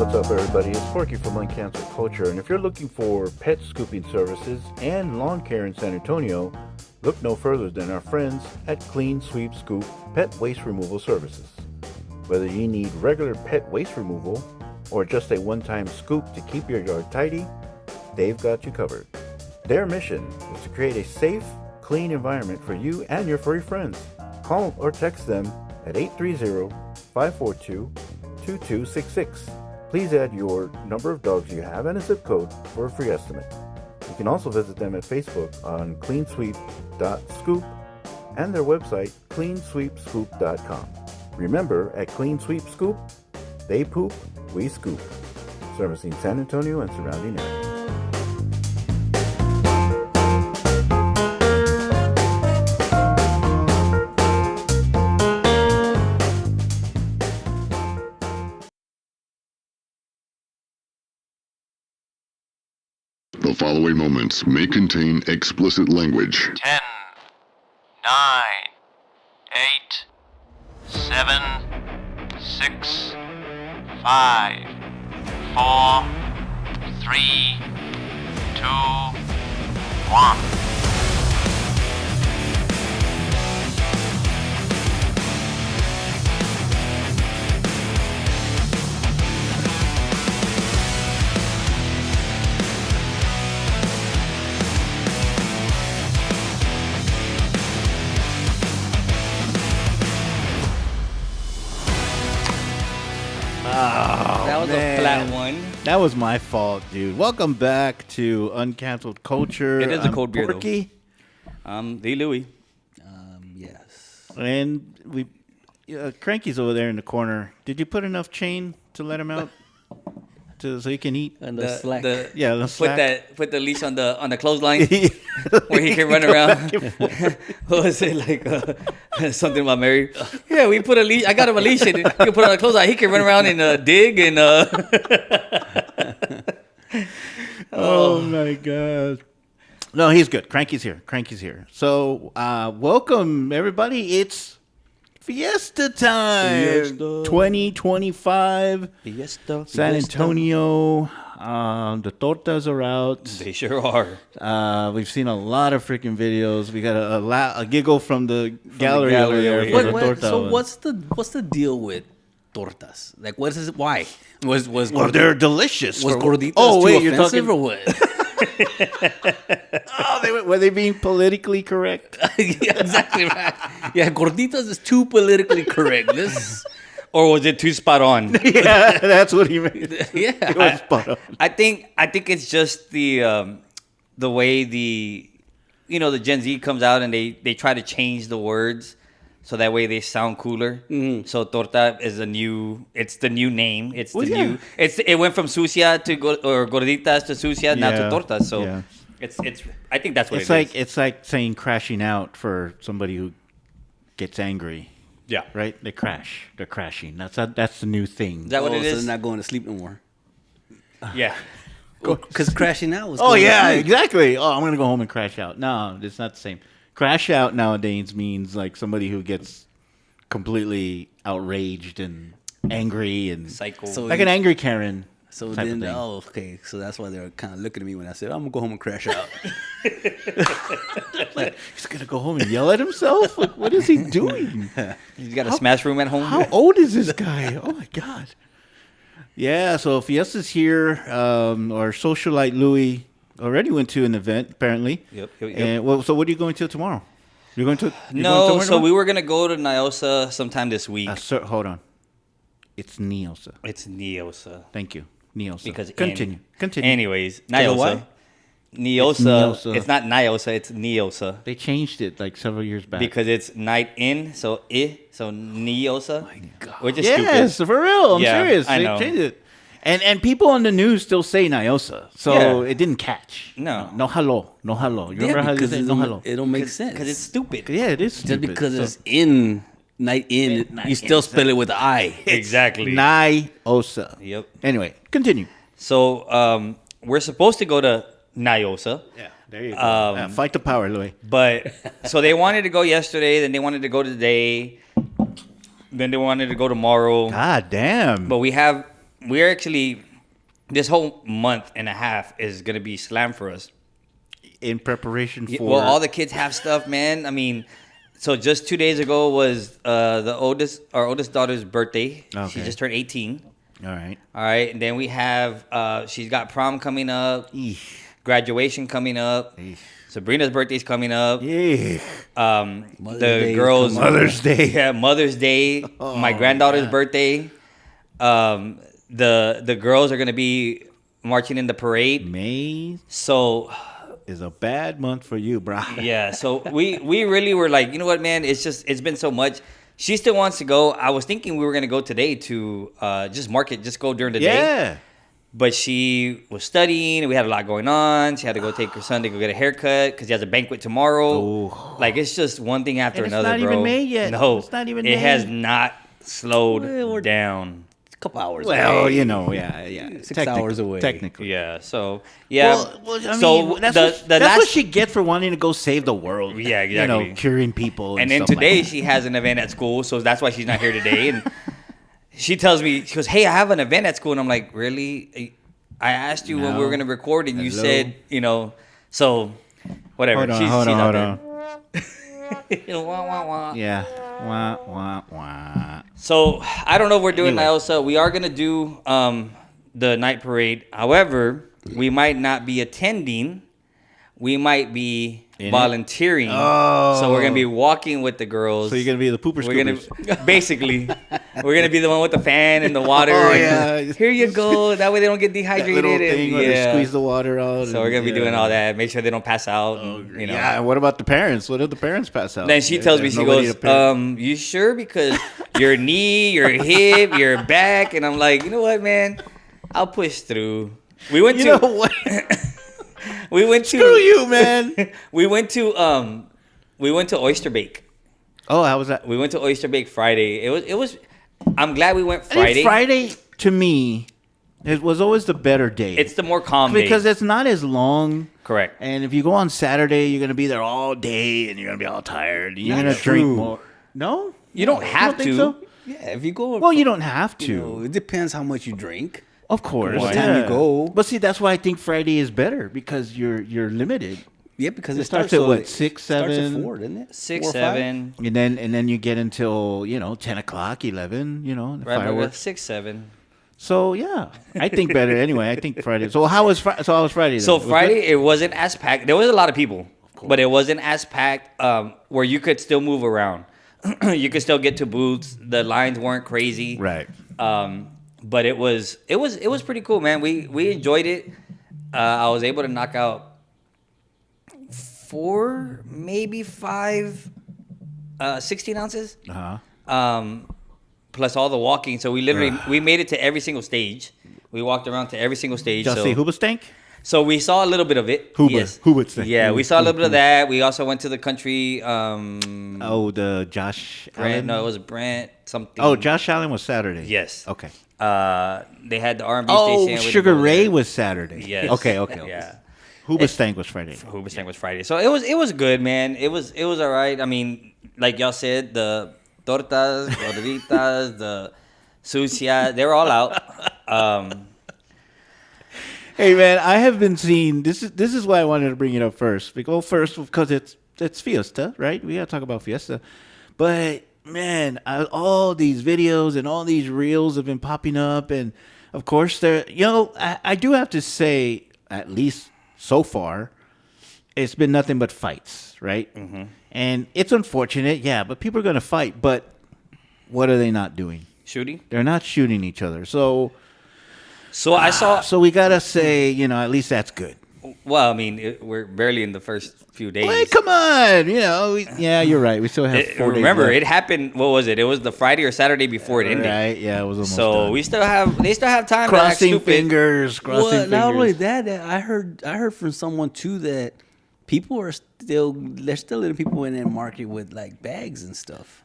What's up, everybody? It's Porky from Uncancelled Culture, and if you're looking for pet scooping services and lawn care in San Antonio, look no further than our friends at Clean Sweep Scoop Pet Waste Removal Services. Whether you need regular pet waste removal or just a one-time scoop to keep your yard tidy, they've got you covered. Their mission is to create a safe, clean environment for you and your furry friends. Call or text them at 830-542-2266. Please add your number of dogs you have and a zip code for a free estimate. You can also visit them at Facebook on cleansweep.scoop and their website cleansweepscoop.com. Remember, at Clean Sweep Scoop, they poop, we scoop. Servicing San Antonio and surrounding areas. The following moments may contain explicit language. 10, 9, 8, 7, 6, 5, 4, 3, 2, 1. That was a flat one. That was my fault, dude. Welcome back to Uncancelled Culture. It is a cold beer, Porky. The Louie. Yes. And we, Kranky's over there in the corner. Did you put enough chain to let him out, so he can eat? And the slack. Yeah, the slack. Put the leash on the clothesline where he can run around. What was it like? Something about Mary? Yeah, we put a leash. I got him a leash and he can put on the clothesline. He can run around and dig and. Oh my god. No, he's good. Kranky's here. So, welcome everybody. It's Fiesta time. 2025. Fiesta. San Antonio. The tortas are out. They sure are. We've seen a lot of freaking videos. We got a giggle from the gallery over there. For the torta So one. what's the deal with tortas? Like, what is it? Why was Well, they're delicious. was gorditas Oh, wait, too you're offensive talking. or what? Were they being politically correct? Yeah, exactly right. Yeah, gorditas is too politically correct. This, Or was it too spot on? Yeah, that's what he meant. yeah. It was spot on. I think it's just the way the Gen Z comes out and they try to change the words so that way they sound cooler. Mm-hmm. So torta is the new name. It's Well, the yeah. new. It went from sucia to gorditas to sucia now to Yeah, tortas. So yeah. it's I think that's what It's it like is. it's like saying crashing out for somebody who gets angry, Yeah. right? They crash. They're crashing. That's the new thing. Is that what it So is? they're not going to sleep no more. Yeah. Because crashing out was. Oh going to yeah, sleep. exactly. Oh, I'm gonna go home and crash out. No, it's not the same. Crash out nowadays means like somebody who gets completely outraged and angry and Cycle. So like an angry Karen. So type of then, thing. okay. So that's why they're kind of looking at me when I said, I'm going to go home and crash out. Like, he's gonna go home and yell at himself. Like, what is he doing? You got a smash room at home? How old is this guy? Oh my god. Yeah, so Fiesta's here. Our socialite Louie already went to an event apparently. Yep. And so what are you going to tomorrow? You're going to No, so we were gonna go to NIOSA sometime this week. Sir, hold on. It's NIOSA. It's NIOSA. Thank you, NIOSA. Because continue. Anyways, Because of NIOSA. what? NIOSA. NIOSA. It's not NIOSA. It's NIOSA They changed it like several years back. because it's night in. So NIOSA. My God. Which is yes, stupid. for real. I'm Yeah, serious. I They know. changed it. And people on the news still say NIOSA, so Yeah. it didn't catch. No. No hello. You remember how they because say no hello? it don't make sense. Because it's stupid. Yeah, it is Just stupid. because So- it's in, night in, Night you still in. spell it with an I. Exactly. NIOSA. Yep. Anyway, continue. So we're supposed to go to NIOSA. Yeah, there you go. Fight the power, Louie. But so they wanted to go yesterday, then they wanted to go today, then they wanted to go tomorrow. God damn. But we have we're actually, this whole month and a half is going to be slammed for us. In preparation for... Well, all the kids have stuff, man. I mean, so just 2 days ago was our oldest daughter's birthday. Okay. She just turned 18. All right. And then we have, she's got prom coming up, graduation coming up. Sabrina's birthday's coming up. Yeah. The girls... Mother's Day. Yeah, Mother's Day. My granddaughter's birthday. The girls are going to be marching in the parade. May So... is a bad month for you, bro. Yeah, so we really were like, you know what, man? It's been so much. She still wants to go. I was thinking we were going to go today to just go during the day. Yeah. But she was studying, and we had a lot going on. She had to go take her son to go get a haircut because he has a banquet tomorrow. Oh. Like, it's just one thing after And it's another, not bro. even May yet. No, It's not even It May. has not slowed down. A couple hours Well, away. you know, yeah. 6 hours away. Technically. Yeah, so, yeah. Well, I mean, so that's, the that's what last... she gets for wanting to go save the world. Yeah, You exactly. know, curing people. And then stuff today like that. she has an event at school, so that's why she's not here today. And she tells me, she goes, "Hey, I have an event at school," and I'm like, "Really? I asked you when we were No. gonna record, and you Hello? said, you know, so whatever." Hold out on. there. Wah, wah, wah. Yeah. Wah, wah, wah. So I don't know if we're doing Anyway. NIOSA. We are gonna do the night parade. However, we might not be attending. We might be In it? volunteering. Oh. So we're gonna be walking with the girls. So you're going to be the pooper We're scoopers. gonna basically, we're gonna be the one with the fan and the water. Oh, and yeah. Here you go. That way they don't get That dehydrated. little thing and, where they yeah. squeeze the water out. So we're gonna be doing all that. Make sure they don't pass out. And, you know. Yeah, and what about the parents? What if the parents pass out? Then she tells me, There's she nobody goes, to pick. "You sure? Because your knee, your hip, your back." And I'm like, you know what, man? I'll push through. We went You to. know what? We went to. Screw you, man. We went to Oyster Bake. Oh, how was that? We went to Oyster Bake Friday. It was. I'm glad we went I think Friday. Friday, to me, it was always the better day. It's the more calm because day. it's not as long. Correct. And if you go on Saturday, you're going to be there all day and you're going to be all tired. You're Not going to drink true. more. No? You don't have think to. so? Yeah, if you go. Well, you don't have to. You know, it depends how much you drink. Of course. What time you go. But see, that's why I think Friday is better because you're limited. Yeah, because It it starts starts at what, it 6, starts 7? at 4, doesn't it? 6, 4 or 5? 7. And then you get until, 10 o'clock, 11, the Right, but fireworks. 6, 7. So, yeah. I think better anyway. I think Friday. So, how was Friday then? So Was Friday, good? it wasn't as packed. There was a lot of people, but it wasn't as packed where you could still move around. You could still get to booths. The lines weren't crazy. Right. But it was pretty cool, man. We enjoyed it. I was able to knock out 4, maybe 5, 16 ounces. Uh-huh. Plus all the walking. So we literally we made it to every single stage. We walked around to every single stage. Did y'all see Hooba Stank? So we saw a little bit of it. Hooba. Yes. Hooba Stank. Yeah, we saw a little bit of that. We also went to the country. Oh, the Josh Brent, Allen? no, it was Brent something. Oh, Josh Allen was Saturday. Yes. Okay. They had the R&B Oh, station. with Sugar the- Ray was Saturday. Yes. Okay. Yeah. Hooba Stank was Friday. Hooba Stank was Friday. So it was good, man. It was all right. I mean, like y'all said, the tortas, gorditas, the sucia, they were all out. Hey man, I have been seeing this is why I wanted to bring it up first. Because it's Fiesta, right? We gotta talk about Fiesta. But man, all these videos and all these reels have been popping up, and of course I do have to say, at least so far, it's been nothing but fights, right? Mm-hmm. And it's unfortunate, yeah, but people are gonna fight. But what are they not doing? Shooting. They're not shooting each other. So I saw. So we gotta say, at least that's good. Well, I mean, we're barely in the first few days. Wait, come on, yeah, you're right. We still have 4 days. Remember, left. it happened. What was it? It was the Friday or Saturday before it ended. Right? Yeah, it was almost So done. they still have time to act crossing stupid. fingers. Well, not only that, I heard from someone too that they're still letting people in and market with like bags and stuff,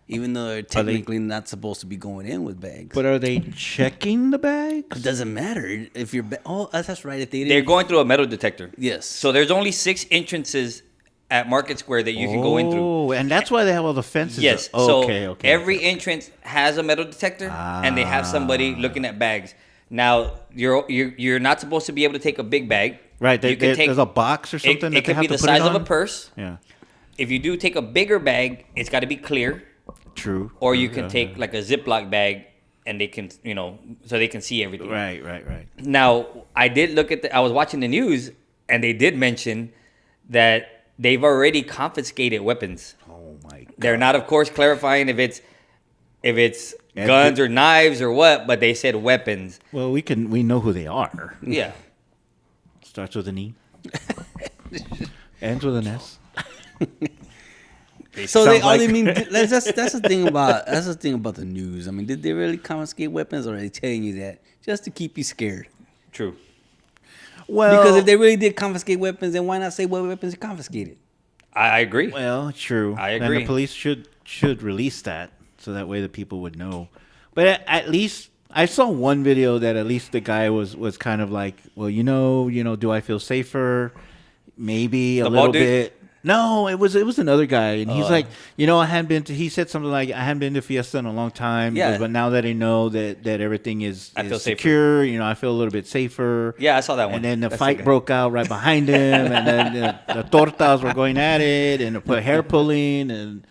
even though they're technically not supposed to be going in with bags. But are they checking the bags? It doesn't matter if you're. That's right. If they didn't, They're going through a metal detector. Yes. So there's only 6 entrances at Market Square that you can go in through. Oh, and that's why they have all the fences. Yes. Okay, So okay. every entrance has a metal detector, and they have somebody looking at bags. Now you're not supposed to be able to take a big bag. Right. You can take there's a box or something that it they could have be to the put size it of a on? purse. Yeah. If you do take a bigger bag, it's got to be clear. True. Or you can take like a Ziploc bag, and they can, so they can see everything. Right. Now, I did look at I was watching the news, and they did mention that they've already confiscated weapons. Oh my God. They're not, of course, clarifying if it's guns or knives or what, but they said weapons. Well, we know who they are. Yeah. Starts with an E. Ends with an S. So Sounds like- that's the thing about the news. I mean, did they really confiscate weapons, or are they telling you that just to keep you scared? True. Well, Because if they really did confiscate weapons, then why not say what weapons are confiscated? I agree. well, true. I And agree. the police should release that so that way the people would know. But at least I saw one video that at least the guy was kind of like, well, do I feel safer? Maybe a The little bald dude? bit. No, it was another guy, and he's like, I hadn't been to. He said something like, I hadn't been to Fiesta in a long time. Yeah. But now that I know that everything is I feel safer. secure, I feel a little bit safer. Yeah, I saw that one. And then the That's fight okay. broke out right behind him, and then the tortas were going at it, and put hair pulling and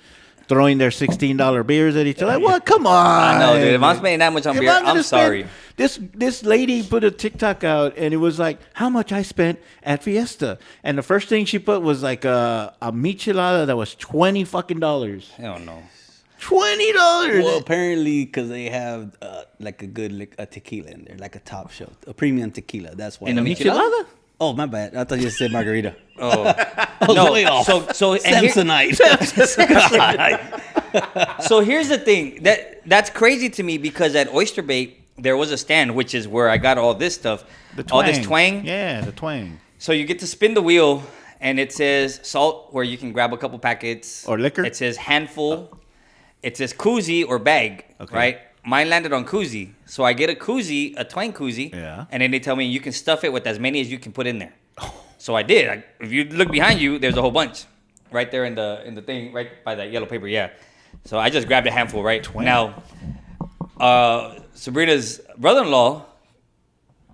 throwing their $16 beers at each other. Like, what? Come on! I know, dude. If I'm spending that much on If beer, gonna I'm sorry. spend- This lady put a TikTok out, and it was like, how much I spent at Fiesta, and the first thing she put was like a michelada that was $20 fucking. Hell no. $20. Well, apparently, because they have like a tequila in there, like a top shelf, a premium tequila. That's why. In a Michelada? Oh, my bad. I thought you said margarita. Oh. I was No, way off. so and here- Samsonite. So here's the thing. That's crazy to me because at Oyster Bake, there was a stand, which is where I got all this stuff. All this twang. Yeah, the twang. So you get to spin the wheel, and it says salt, where you can grab a couple packets. Or liquor? It says handful. It says koozie or bag, Okay. right? Mine landed on koozie. So I get a koozie, a twang koozie. Yeah. And then they tell me you can stuff it with as many as you can put in there. So I did. If you look behind you, there's a whole bunch. Right there in the thing, right by that yellow paper, yeah. So I just grabbed a handful, right? Twang. Now, Sabrina's brother-in-law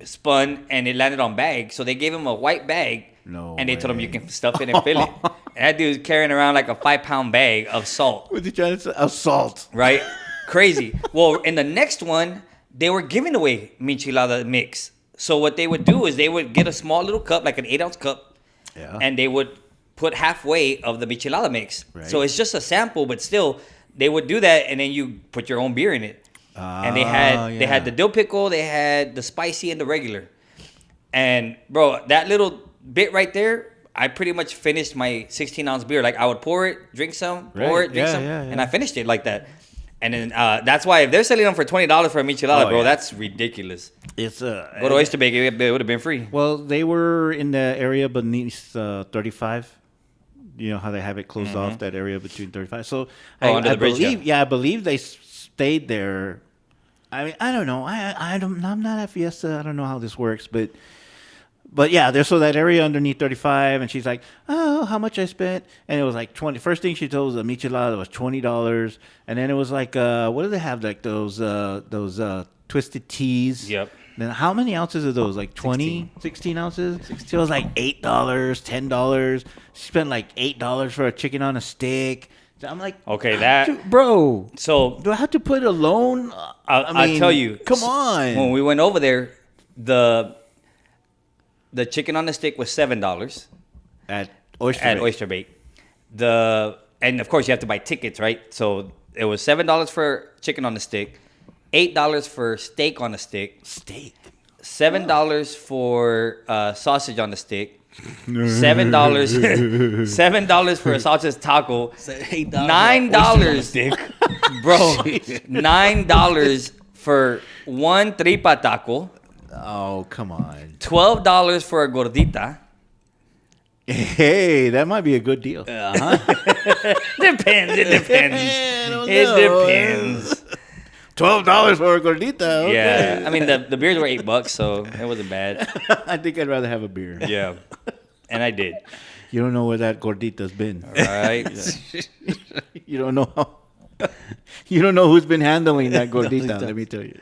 spun and it landed on bag. So they gave him a white bag. No And they told him way. you can stuff it and fill it. And that dude's carrying around like a 5-pound bag of salt, What's he trying to say? Assault. right? Crazy. Well, in the next one, they were giving away michelada mix. So what they would do is they would get a small little cup, like an 8-ounce cup, Yeah. and they would put halfway of the michelada mix. Right. So it's just a sample, but still, they would do that, and then you put your own beer in it. And they had the dill pickle, they had the spicy and the regular. And bro, that little bit right there, I pretty much finished my 16-ounce beer. Like I would pour it, drink some, pour Right. it, drink Yeah, some, yeah, and yeah. I finished it like that. And then that's why if they're selling them for $20 for a michelada, Oh, bro, yeah. that's ridiculous. It's Go to Oyster Bake, it would have been free. Well, they were in the area beneath 35. You know how they have it closed off, that area between 35. So under I the bridge, believe, I believe they stayed there. I mean, I don't know. I'm not at Fiesta. I don't know how this works, but yeah, there's so that area underneath 35, and she's like, oh, how much I spent, and it was like 20. First thing she told us, a michelada was $20, and then it was like, what do they have, like those twisted teas? Yep. Then how many ounces are those? Like 20, 16 ounces? So it was like $8, $10. She spent like $8 for a chicken on a stick. So I'm like, Okay, that. bro, So do I have to put a loan? I'll tell you. Come on. When we went over there, the chicken on the stick was $7 At Oyster at Bake. Oyster Bake. And of course you have to buy tickets, right? So it was $7 for chicken on the stick, $8 for steak on the stick, Steak. $7 for sausage on the stick, $7 for a sausage taco, $8 $9, bro, $9 for one tripa taco, Oh, come on. $12 for a gordita. Hey, that might be a good deal. Depends. It depends. It depends. $12 for a gordita. Okay. Yeah, I mean the beers were $8, so it wasn't bad. I think I'd rather have a beer. Yeah, and I did. You don't know where that gordita's been. All right. You don't know how. You don't know who's been handling that gordita. Let me tell you.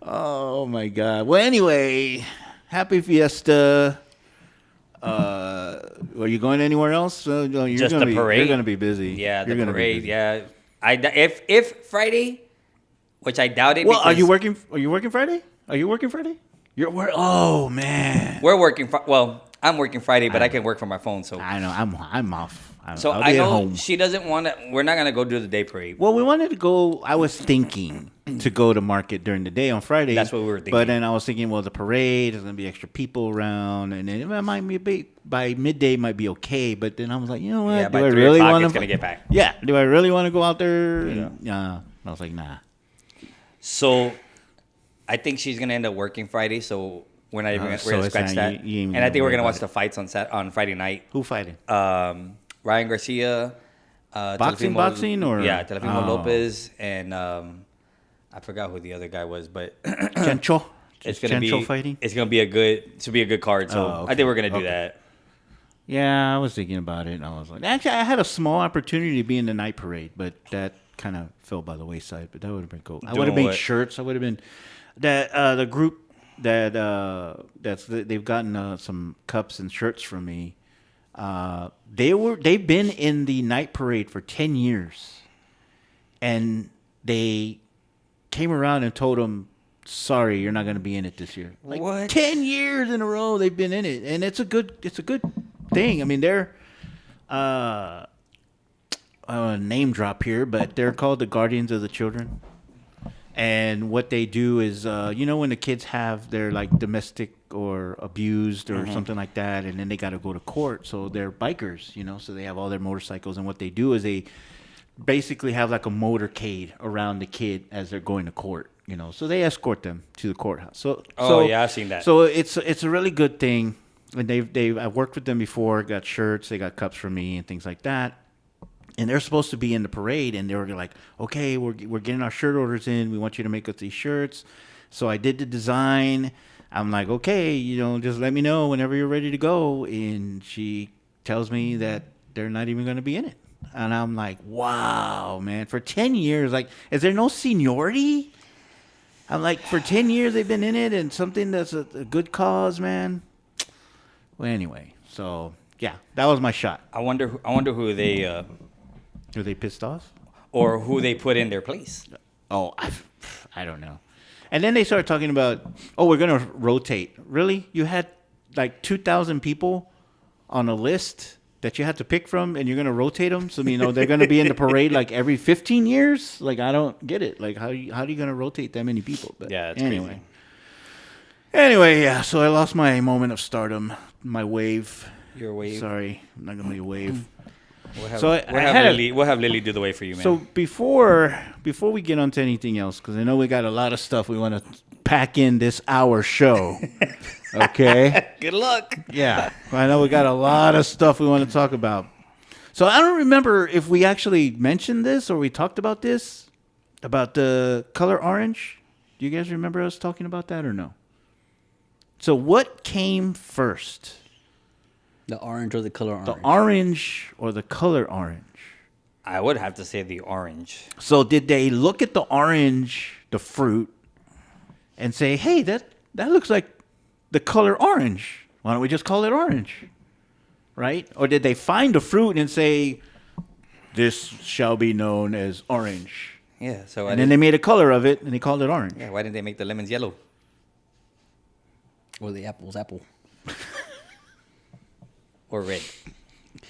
Oh my God. Well, anyway, happy Fiesta. Are you going anywhere else? No, you're Just gonna the be, parade. You're going to be busy. Yeah, you're the gonna be parade. busy. Yeah, if Friday, which I doubt it. Well, are because you working? Are you working Friday? Are you working Friday? Oh man. We're working. Well, I'm working Friday, but I can work from my phone. So I know. I'm off. So I'll I be at know home. she doesn't want to. We're not gonna go do the day parade. Well, we wanted to go. I was thinking to go to market during the day on Friday. That's what we were thinking. But then I was thinking, well, the parade, there's going to be extra people around. And then it might be, by midday, it might be okay. But then I was like, you know what? Yeah, do by I 3 really o'clock, want it's gonna get packed. Yeah. Do I really want to go out there? Yeah. And, I was like, nah. So I think she's gonna end up working Friday. So we're not even. So We're gonna it's scratch not- that. you ain't even And I think gonna we're gonna worry watch about the fights on Friday night. Who fighting? Ryan Garcia. Boxing or? Yeah, Telefimo Oh. Lopez and I forgot who the other guy was, but Chencho? it's gonna Chencho be fighting? It's gonna be a good card. So Oh, I think we're gonna do okay. that. Yeah, I was thinking about it. And I was like, actually, I had a small opportunity to be in the night parade, but that kind of fell by the wayside. But that would have been cool. I would have Doing made what? shirts. I would have been that the group they've gotten some cups and shirts from me. They've been in the night parade for 10 years, and they came around and told them, sorry, you're not going to be in it this year. Like, What? 10 years in a row they've been in it, and it's a good thing. I mean, they're name drop here, but they're called the Guardians of the Children. And what they do is, when the kids have their like domestic or abused or something like that, and then they got to go to court. So they're bikers, so they have all their motorcycles. And what they do is they basically have like a motorcade around the kid as they're going to court. So they escort them to the courthouse. Yeah, I've seen that. So it's a really good thing. And I've worked with them before. Got shirts, they got cups from me and things like that. And they're supposed to be in the parade, and they were like, okay, we're getting our shirt orders in. We want you to make us these shirts. So I did the design. I'm like, okay, just let me know whenever you're ready to go. And she tells me that they're not even going to be in it. And I'm like, wow, man, for 10 years, like, is there no seniority? I'm like, for 10 years they've been in it, and something that's a good cause, man. Well, anyway, so yeah, that was my shot. I wonder who they Were they pissed off? or who they put in their place. Oh, I don't know. And then they started talking about, we're going to rotate. Really? You had like 2,000 people on a list that you had to pick from, and you're going to rotate them? So, they're going to be in the parade like every 15 years? Like, I don't get it. Like, how are you going to rotate that many people? But Yeah, it's anyway. crazy. Anyway, yeah, so I lost my moment of stardom, my wave. Your wave. Sorry, I'm not going to be a wave. We'll have, So I we'll, have had a- Lily, we'll have Lily do the way for you, man. So before we get on to anything else, because I know we got a lot of stuff we want to pack in this hour show. Okay? good luck. Yeah. I know we got a lot of stuff we want to talk about. So I don't remember if we actually mentioned this or we talked about this, about the color orange. Do you guys remember us talking about that or no? So what came first? The orange or the color orange? The orange or the color orange? I would have to say the orange. So did they look at the orange, the fruit, and say, hey, that looks like the color orange. Why don't we just call it orange? Right? Or did they find the fruit and say, this shall be known as orange? Yeah. So And then they made a color of it, and they called it orange. why didn't they make the lemons yellow? Or the apple's apple? Or red?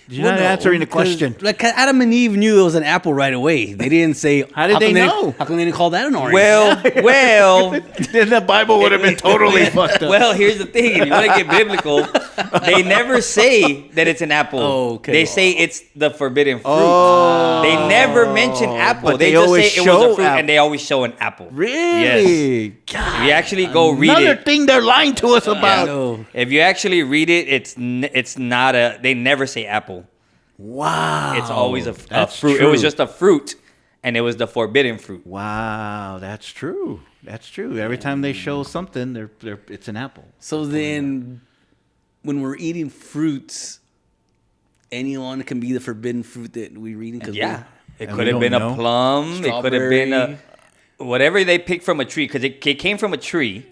You're not answering the question. Like Adam and Eve knew it was an apple right away. They didn't say. How did they come know? How come they didn't call that an orange? Well, Then the Bible would have been totally fucked up. well, here's the thing. If you want to get biblical, they never say that it's an apple. Oh, okay. They say it's the forbidden fruit. Oh. They never mention apple. But They they just always say it was a show fruit, apple. and they always show an apple. Really? If you actually go read Another it, thing they're lying to us about. No. if you actually read it, it's not a. They never say apple. Wow. It's always a That's fruit. true. It was just a fruit, and it was the forbidden fruit. Wow, that's true. That's true. Every time they show something, it's an apple. So then, when we're eating fruits, anyone can be the forbidden fruit that we're eating. Yeah, it And could we have been don't a know. plum. It could have been a. whatever they pick from a tree, because it came from a tree.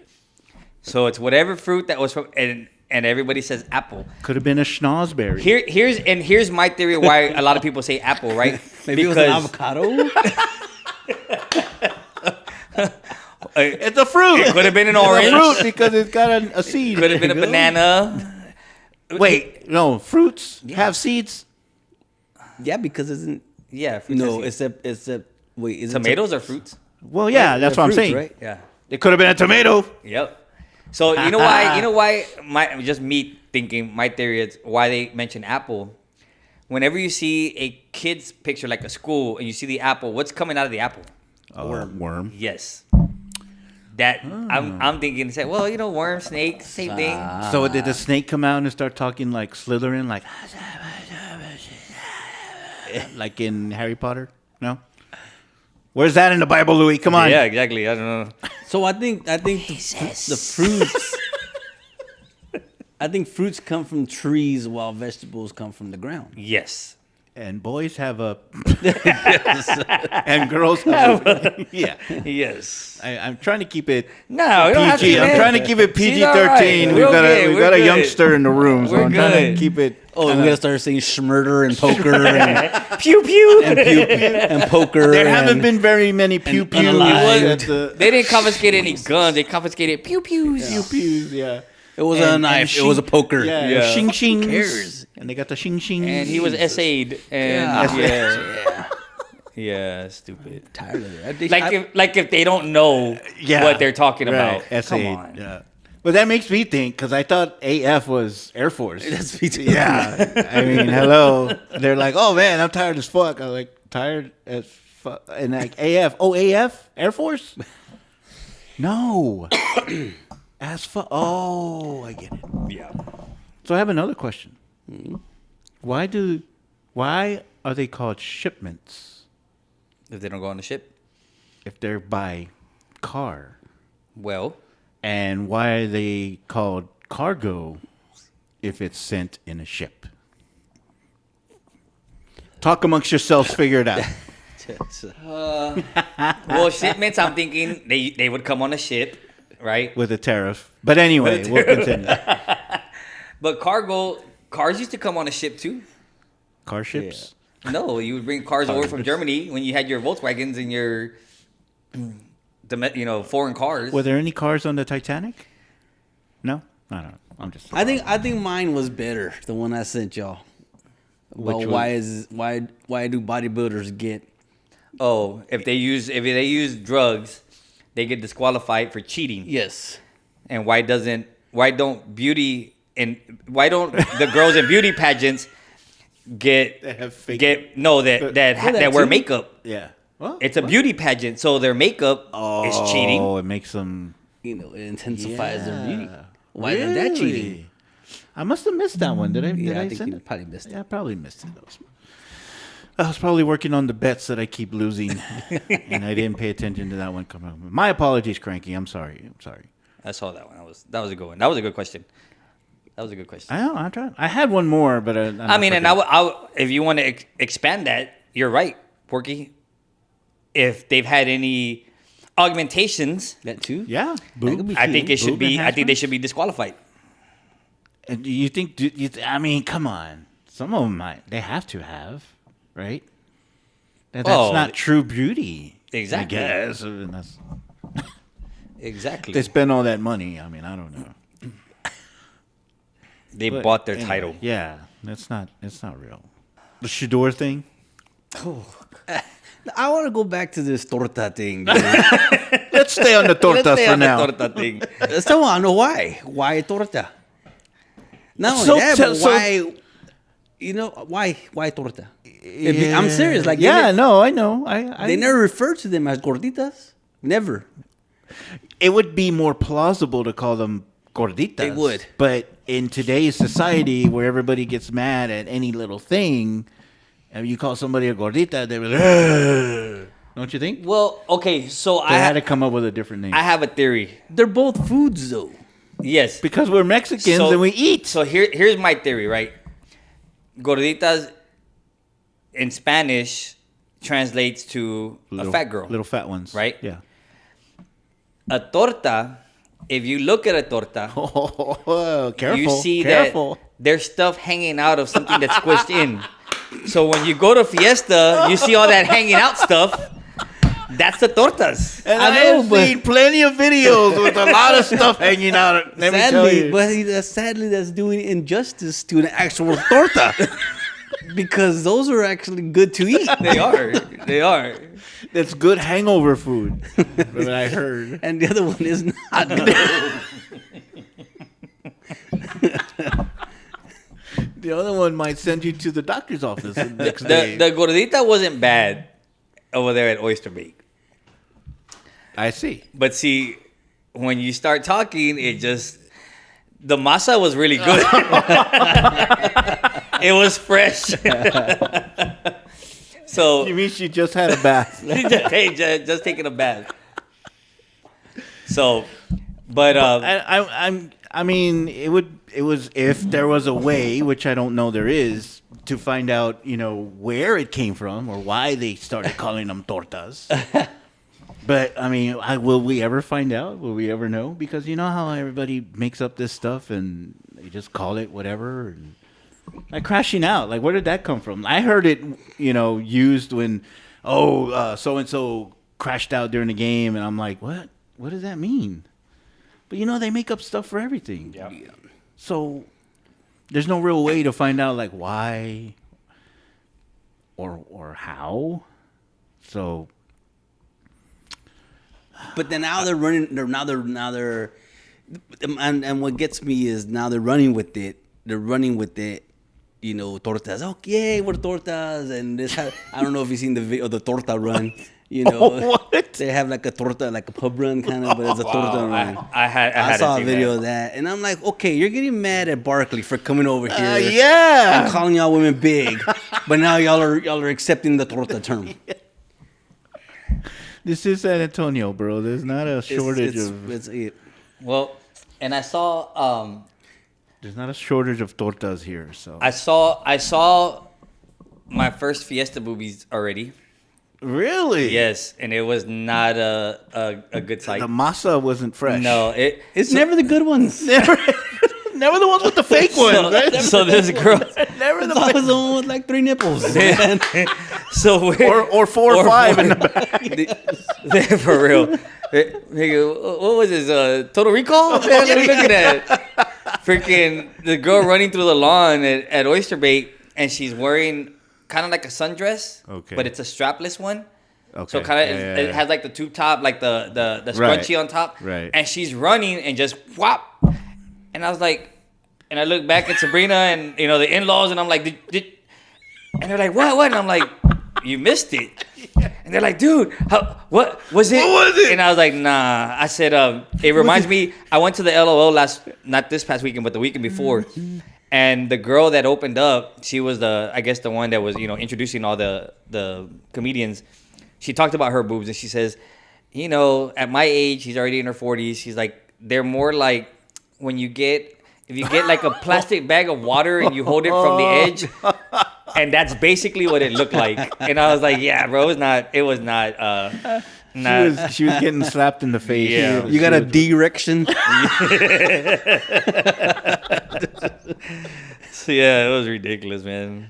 So it's whatever fruit that was from, and everybody says apple. Could have been a schnozberry. Here's my theory why a lot of people say apple, right? Maybe because it was an avocado. It's a fruit. It could have been an orange. It's a fruit because it's got a seed. Could have been a banana. Wait, no, fruits have seeds. Yeah, because isn't Yeah. fruits no, are seeds. except wait, is Tomatoes are fruits. Well, yeah, that's what I'm saying. right? Yeah. It could have been a tomato. Yep. So you know why? Me thinking. My theory is why they mention apple. Whenever you see a kid's picture, like a school, and you see the apple, what's coming out of the apple? A worm. Yes. That I'm thinking. Say, well, worm, snake, same thing. So did the snake come out and start talking like Slytherin, like in Harry Potter? No. Where's that in the Bible, Louie? Come on. Yeah, exactly. I don't know. So I think the fruits. I think fruits come from trees while vegetables come from the ground. Yes. And boys have a, and girls have a, yeah. Yes. I'm trying to keep it No, we don't have to, PG. I'm man. trying to keep it She's all right. PG-13. We're okay. We've We're got a good. youngster in the room, so We're I'm trying to good. keep it. Oh, we gotta start saying schmurder and poker and Pew pew. and poker. There and, haven't been very many pew pews. unalive. They didn't confiscate any guns. They confiscated pew pews. Pew pews, yeah. It was a knife. It was a poker. Yeah, Yeah. shing shings. Who cares? And they got the shing shings. And he was essayed. And yeah, stupid. Tired of it. Like if they don't know what they're talking about. Right. Come on. Yeah. But that makes me think, because I thought AF was Air Force. That's me too. Yeah. I mean, hello. They're like, oh, man, I'm tired as fuck. I'm like, tired as fuck. And like, AF. Oh, AF? Air Force? No. As fuck. Oh, I get it. Yeah. So I have another question. Why are they called shipments If they don't go on the ship, if they're by car? well, And why are they called cargo if it's sent in a ship? Talk amongst yourselves, figure it out. well, shipments. I'm thinking they would come on a ship, right? With a tariff. But anyway, we'll continue. But cars used to come on a ship too. Car ships? No, you would bring cars over from Germany when you had your Volkswagens and your, foreign cars. Were there any cars on the Titanic? No? I don't know. I'm just I think mine was better. The one I sent y'all. Well, Which why do bodybuilders get? Oh, if they use drugs, they get disqualified for cheating. Yes. And why don't the girls in beauty pageants that wear too. makeup? Yeah. Well, It's a beauty pageant, so their makeup is cheating. Oh, it makes them... It intensifies their beauty. Yeah. Why is that cheating? I must have missed that one. Did I? Did I think send you it? probably missed it. Yeah, I probably missed it. I was probably working on the bets that I keep losing, and I didn't pay attention to that one coming up. My apologies, Kranky. I'm sorry. I saw that one. That was a good one. That was a good question. I know. I'm trying. I had one more, but if you want to expand that, you're right, Porky. If they've had any augmentations, That too? yeah, boob. I think it should Boob be. I think they enhancements? should be disqualified. And do you think? I mean, come on. Some of them they have to have, right? That's not true beauty. Exactly. I guess. And that's, Exactly. they spend all that money. I mean, I don't know. They But bought their anyway, title. Yeah, it's not real. The Shedeur thing. I want to go back to this torta thing. Dude. Let's stay on the tortas Let's stay for on the now. torta thing. Still want to know why. Why torta? Not only So- that, so- but so- why? Why torta? I'm serious. Like Yeah, they, no, I know. they never refer to them as gorditas. Never. It would be more plausible to call them gorditas. It would. But in today's society, where everybody gets mad at any little thing, and you call somebody a gordita, they were like, "Ugh." Don't you think? Well, okay, so They had to come up with a different name. I have a theory. They're both foods, though. Yes. Because we're Mexicans and we eat. So here's my theory, right? Gorditas in Spanish translates to a fat girl. Little fat ones. Right? Yeah. A torta, if you look at a torta, Careful. you see careful. that there's stuff hanging out of something that's squished in. So when you go to Fiesta, you see all that hanging out stuff. That's the tortas. And I I know, have but- seen plenty of videos with a lot of stuff hanging out. Let me tell Sadly, you. but sadly, that's doing injustice to an actual torta. Because those are actually good to eat. They are. They are. That's good hangover food. What I heard. And the other one is not good. The other one might send you to the doctor's office the next The day. gordita wasn't bad over there at Oyster Bake. I see. But see, when you start talking, the masa was really good. It was fresh. So You mean she just had a bath? hey, just taking a bath. So, but I mean, it was if there was a way, which I don't know there is, to find out, where it came from or why they started calling them tortas. But I mean, will we ever find out? Will we ever know? Because you know how everybody makes up this stuff and they just call it whatever. And like crashing out, like where did that come from? I heard it, used when, so and so crashed out during the game, and I'm like, what? What does that mean? But they make up stuff for everything. Yeah. So there's no real way to find out like why or how. So But then now they're running. And what gets me is now they're running with it. They're running with it. Tortas. Oh, yay, we're tortas. And this. I don't know if you've seen the video of the torta run. What? They have like a torta, like a pub run kind of, but it's a torta run. I saw a seen video that. of that, and I'm like, okay, you're getting mad at Barkley for coming over here. Yeah. And calling y'all women big, but now y'all are accepting the torta term. This is San Antonio, bro. There's not a shortage of. It's it. Well, and I saw There's not a shortage of tortas here. So I saw my first Fiesta boobies already. really, Yes, and it was not a good sight. the masa wasn't fresh. No, It's never the good ones. Never the ones with the fake ones. Right? So this girl, Never It's the fake. always the one with like 3 nipples. Man. so Or 4 or 5 in the back. for real. Nigga, what was this? Total Recall? Man, let me look at that. Freaking the girl running through the lawn at Oyster Bake, and she's wearing kind of like a sundress, Okay. but it's a strapless one. Okay. So kind of Yeah. it has like the tube top, like the Right. scrunchie on top. Right. And she's running and just whop. And I was like, and I look back at Sabrina and the in-laws, and I'm like, did and they're like, what? And I'm like, you missed it. And they're like, dude, what was it? What was it? And I was like, nah. I said, it reminds me, I went to the LOL not this past weekend, but the weekend before. And the girl that opened up, she was the one that was, introducing all the comedians. She talked about her boobs, and she says, at my age, she's already in her 40s. She's like, they're more like if you get like a plastic bag of water and you hold it from the edge, and that's basically what it looked like. And I was like, yeah, bro, it was not. She was getting slapped in the face. Yeah. You got a D-erection? So yeah, it was ridiculous, man.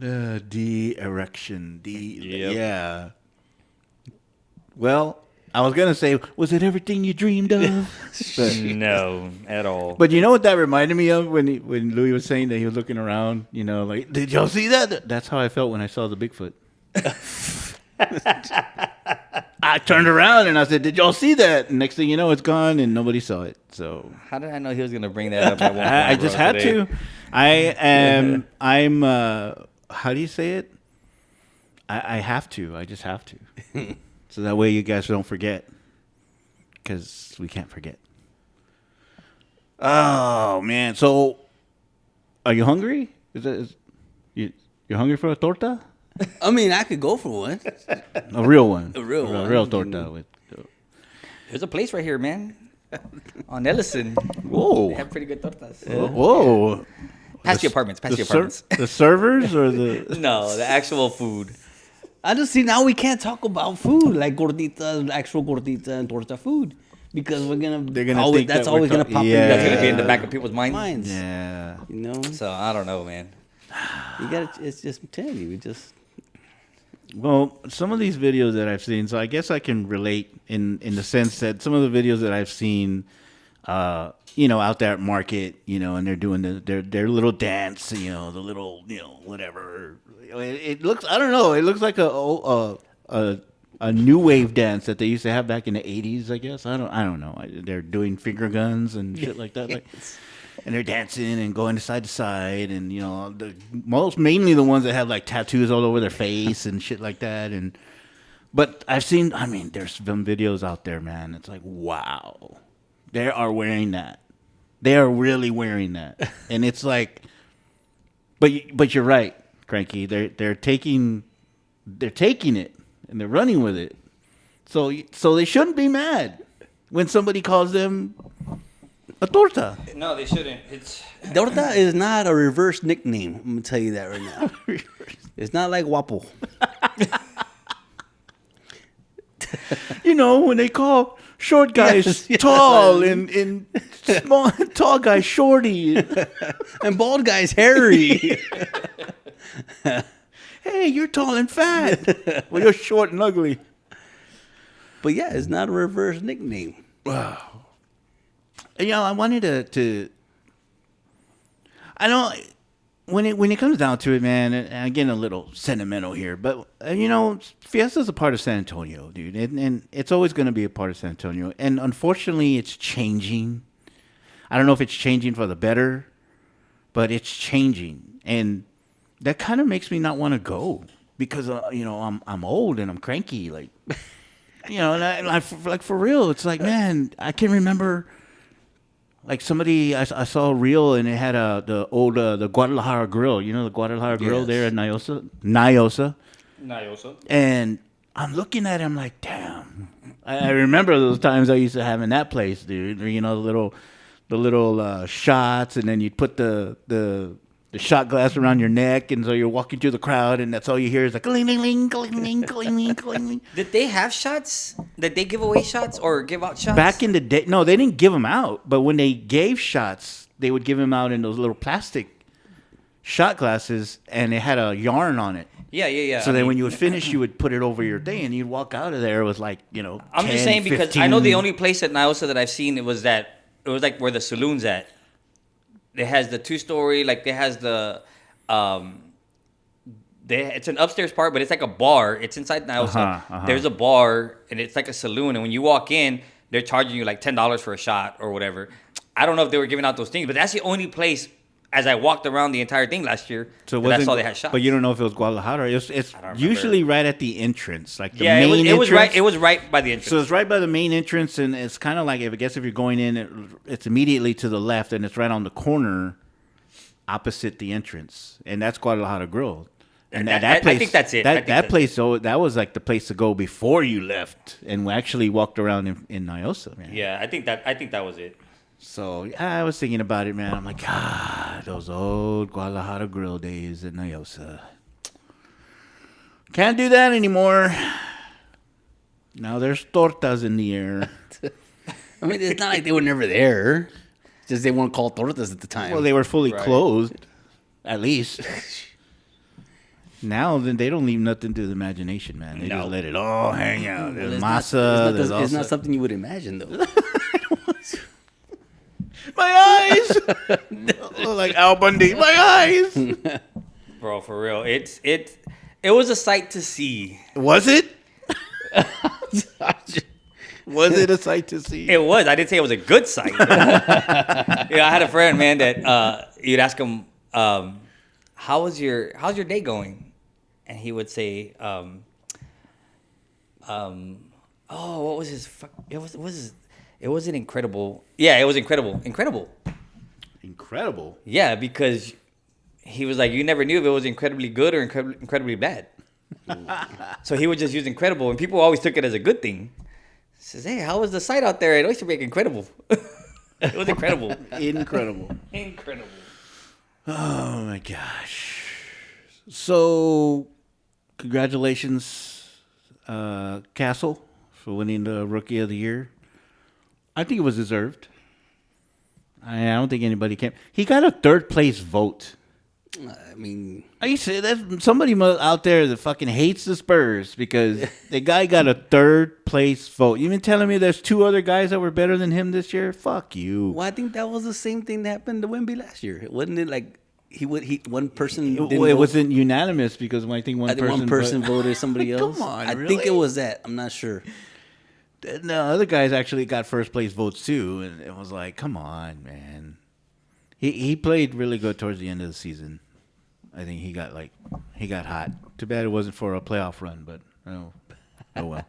De-erection. Yep. Yeah. Well, I was going to say, was it everything you dreamed of? No, at all. But you know what that reminded me of when Louie was saying that he was looking around, like, did y'all see that? That's how I felt when I saw the Bigfoot. I turned around and I said, did y'all see that? And next thing you know, it's gone and nobody saw it. So How did I know he was gonna bring that up at one point? I just bro, had today? to. I'm how do you say it? I have to. I just have to. So that way you guys don't forget. Because we can't forget. Oh, man. So, are you hungry? You're hungry for a torta? I mean, I could go for one. A real one. A real one. A real torta. With. There's a place right here, man. On Ellison. Whoa. They have pretty good tortas. Whoa. Past the apartments. Past the apartments. The servers or the. No, the actual food. I just see now we can't talk about food like gorditas, actual gordita and torta food. Because They're gonna always, think that's that we're always gonna talk- pop Yeah. in. That's gonna be in the back of people's minds. Yeah. You know, So I don't know, man. you gotta. It's just I'm telling you, it just. Well, some of these videos that I've seen, so I guess I can relate in the sense that some of the videos that I've seen, out there at market, and they're doing their little dance, the little, whatever. It looks, I don't know, it looks like a new wave dance that they used to have back in the 80s, I guess. I don't know. They're doing finger guns and shit like that. Like, and they're dancing and going side to side, and mainly the ones that have like tattoos all over their face and shit like that. But I've seen, there's some videos out there, man. It's like, wow, they are wearing that. They are really wearing that, and it's like, but you're right, Kranky. They're taking it and they're running with it. So they shouldn't be mad when somebody calls them a torta. No, they shouldn't. It's Torta is not a reverse nickname. I'm gonna tell you that right now. It's not like Guapo. When they call short guys tall and small tall guys shorty. And bald guys hairy. Hey, you're tall and fat. Well, you're short and ugly. But yeah, it's not a reverse nickname. I wanted to I know when it comes down to it, man, and I'm getting a little sentimental here, but Fiesta's a part of San Antonio, dude, and it's always going to be a part of San Antonio, and unfortunately, it's changing. I don't know if it's changing for the better, but it's changing, and that kind of makes me not want to go because I'm old and I'm cranky, like and I like for real, it's like, man, I can remember. Like somebody, I saw a reel and it had the old the Guadalajara Grill. The Guadalajara Grill there at NIOSA. And I'm looking at it, I'm like, damn. I remember those times I used to have in that place, dude. The little shots, and then you'd put the shot glass around your neck, and so you're walking through the crowd, and that's all you hear is like, cling, cling, cling, cling, cling, cling. Did they have shots? Did they give away shots or give out shots? Back in the day, no, they didn't give them out. But when they gave shots, they would give them out in those little plastic shot glasses, and it had a yarn on it. Yeah. So then when you would finish, you would put it over your thing, and you'd walk out of there with like, I'm 10, just saying because 15. I know the only place at NIOSA that I've seen it was like where the saloon's at. It has the 2-story, like it has the, it's an upstairs part, but it's like a bar. It's inside NIOSA. There's a bar, and it's like a saloon. And when you walk in, they're charging you like $10 for a shot or whatever. I don't know if they were giving out those things, but that's the only place. As I walked around the entire thing last year, that I saw they had shots. But you don't know if it was Guadalajara. It's usually right at the entrance, like the main main entrance. It was right by the entrance. So it's right by the main entrance, and it's kind of like if you're going in, it's immediately to the left, and it's right on the corner, opposite the entrance, and that's Guadalajara Grill. And that place, I think that's it. That place, that was like the place to go before you left, and we actually walked around in NIOSA, man. Yeah, I think that was it. So I was thinking about it, man. I'm like, those old Guadalajara Grill days at NIOSA. Can't do that anymore. Now there's tortas in the air. I mean, it's not like they were never there. It's just they weren't called tortas at the time. Well, they were fully closed, at least. Now, then they don't leave nothing to the imagination, man. They just let it all hang out. There's masa. It's not something you would imagine, though. My eyes! Like Al Bundy. My eyes! Bro, for real. It was a sight to see. Was it? Was it a sight to see? It was. I didn't say it was a good sight. I had a friend, man, that you'd ask him, how's your day going? And he would say, what was his it wasn't incredible. Yeah, it was incredible. Incredible? Yeah, because he was like, you never knew if it was incredibly good or incredibly bad. So he would just use incredible, and people always took it as a good thing. He says, hey, how was the site out there at Oyster Bake? Incredible. It was incredible. Incredible. Incredible. Oh, my gosh. So, congratulations, Castle, for winning the Rookie of the Year. I think it was deserved. I don't think anybody can. He got a third place vote. I mean, I say that somebody out there that fucking hates the Spurs because the guy got a third place vote. You mean telling me there's 2 other guys that were better than him this year? Fuck you. well, I think that was the same thing that happened to Wemby last year. Wasn't it like one person didn't It vote? wasn't unanimous because I think one person voted somebody else. Come on, I really? think it was that. I'm not sure. No, other guys actually got first place votes too, and it was like, come on, man. He played really good towards the end of the season. I think he got hot. Too bad it wasn't for a playoff run, but oh well.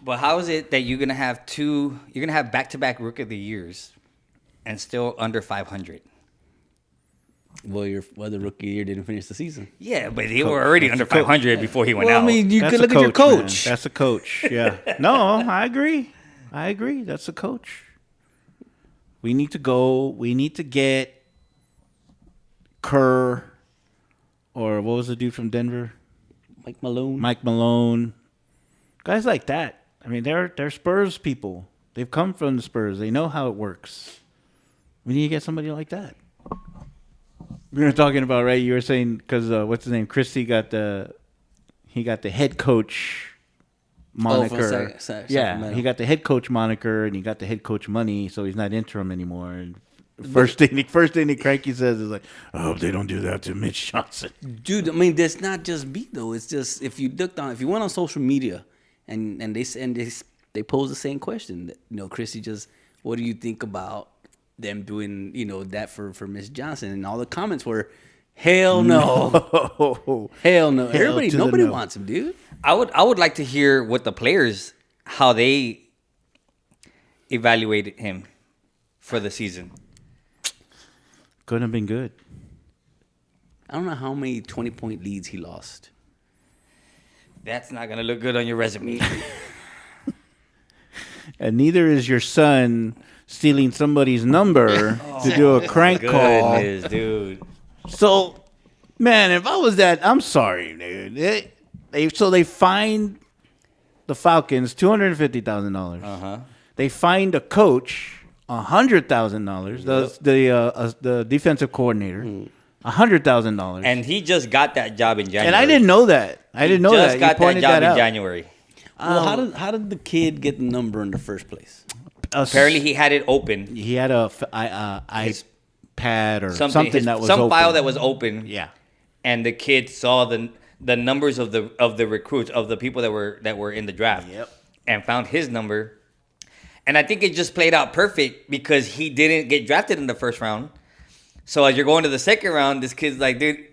But how is it that you're gonna have back-to-back Rookie of the Years and still under 500? Well, the rookie year didn't finish the season. Yeah, but they were already under 500 before he went out. I mean, you That's could a look at your man. coach. That's a coach. Yeah. No, I agree. That's a coach. We need to go. We need to get Kerr, or what was the dude from Denver? Mike Malone. Mike Malone. Guys like that. I mean, they're Spurs people. They've come from the Spurs. They know how it works. We need to get somebody like that. We were talking about, right? You were saying because what's his name? Christie got the head coach moniker. He got the head coach moniker, and he got the head coach money, so he's not interim anymore. And first thing Kranky says is like, "I hope they don't do that to Mitch Johnson." Dude, I mean, that's not just beat though. It's just if you went on social media, and they pose the same question. Christie just, what do you think about them doing, that for Miss Johnson? And all the comments were, hell no. Hell no. Nobody wants him, dude. I would like to hear what the players, how they evaluated him for the season. Couldn't have been good. I don't know how many 20-point leads he lost. That's not going to look good on your resume. And neither is your son stealing somebody's number to do a crank call. Dude. So, man, if I was that, I'm sorry, dude. They fined the Falcons $250,000. Uh-huh. They fined a coach $100,000. The defensive coordinator $100,000. And he just got that job in January. And I didn't know that. You got pointed that job out in January. Well, how did the kid get the number in the first place? Apparently, he had it open. He had a iPad or something that was some open. file that was open. Yeah, and the kid saw the numbers of the recruits, of the people that were in the draft. Yep. And found his number. And I think it just played out perfect because he didn't get drafted in the first round. So as you're going to the second round, this kid's like, dude.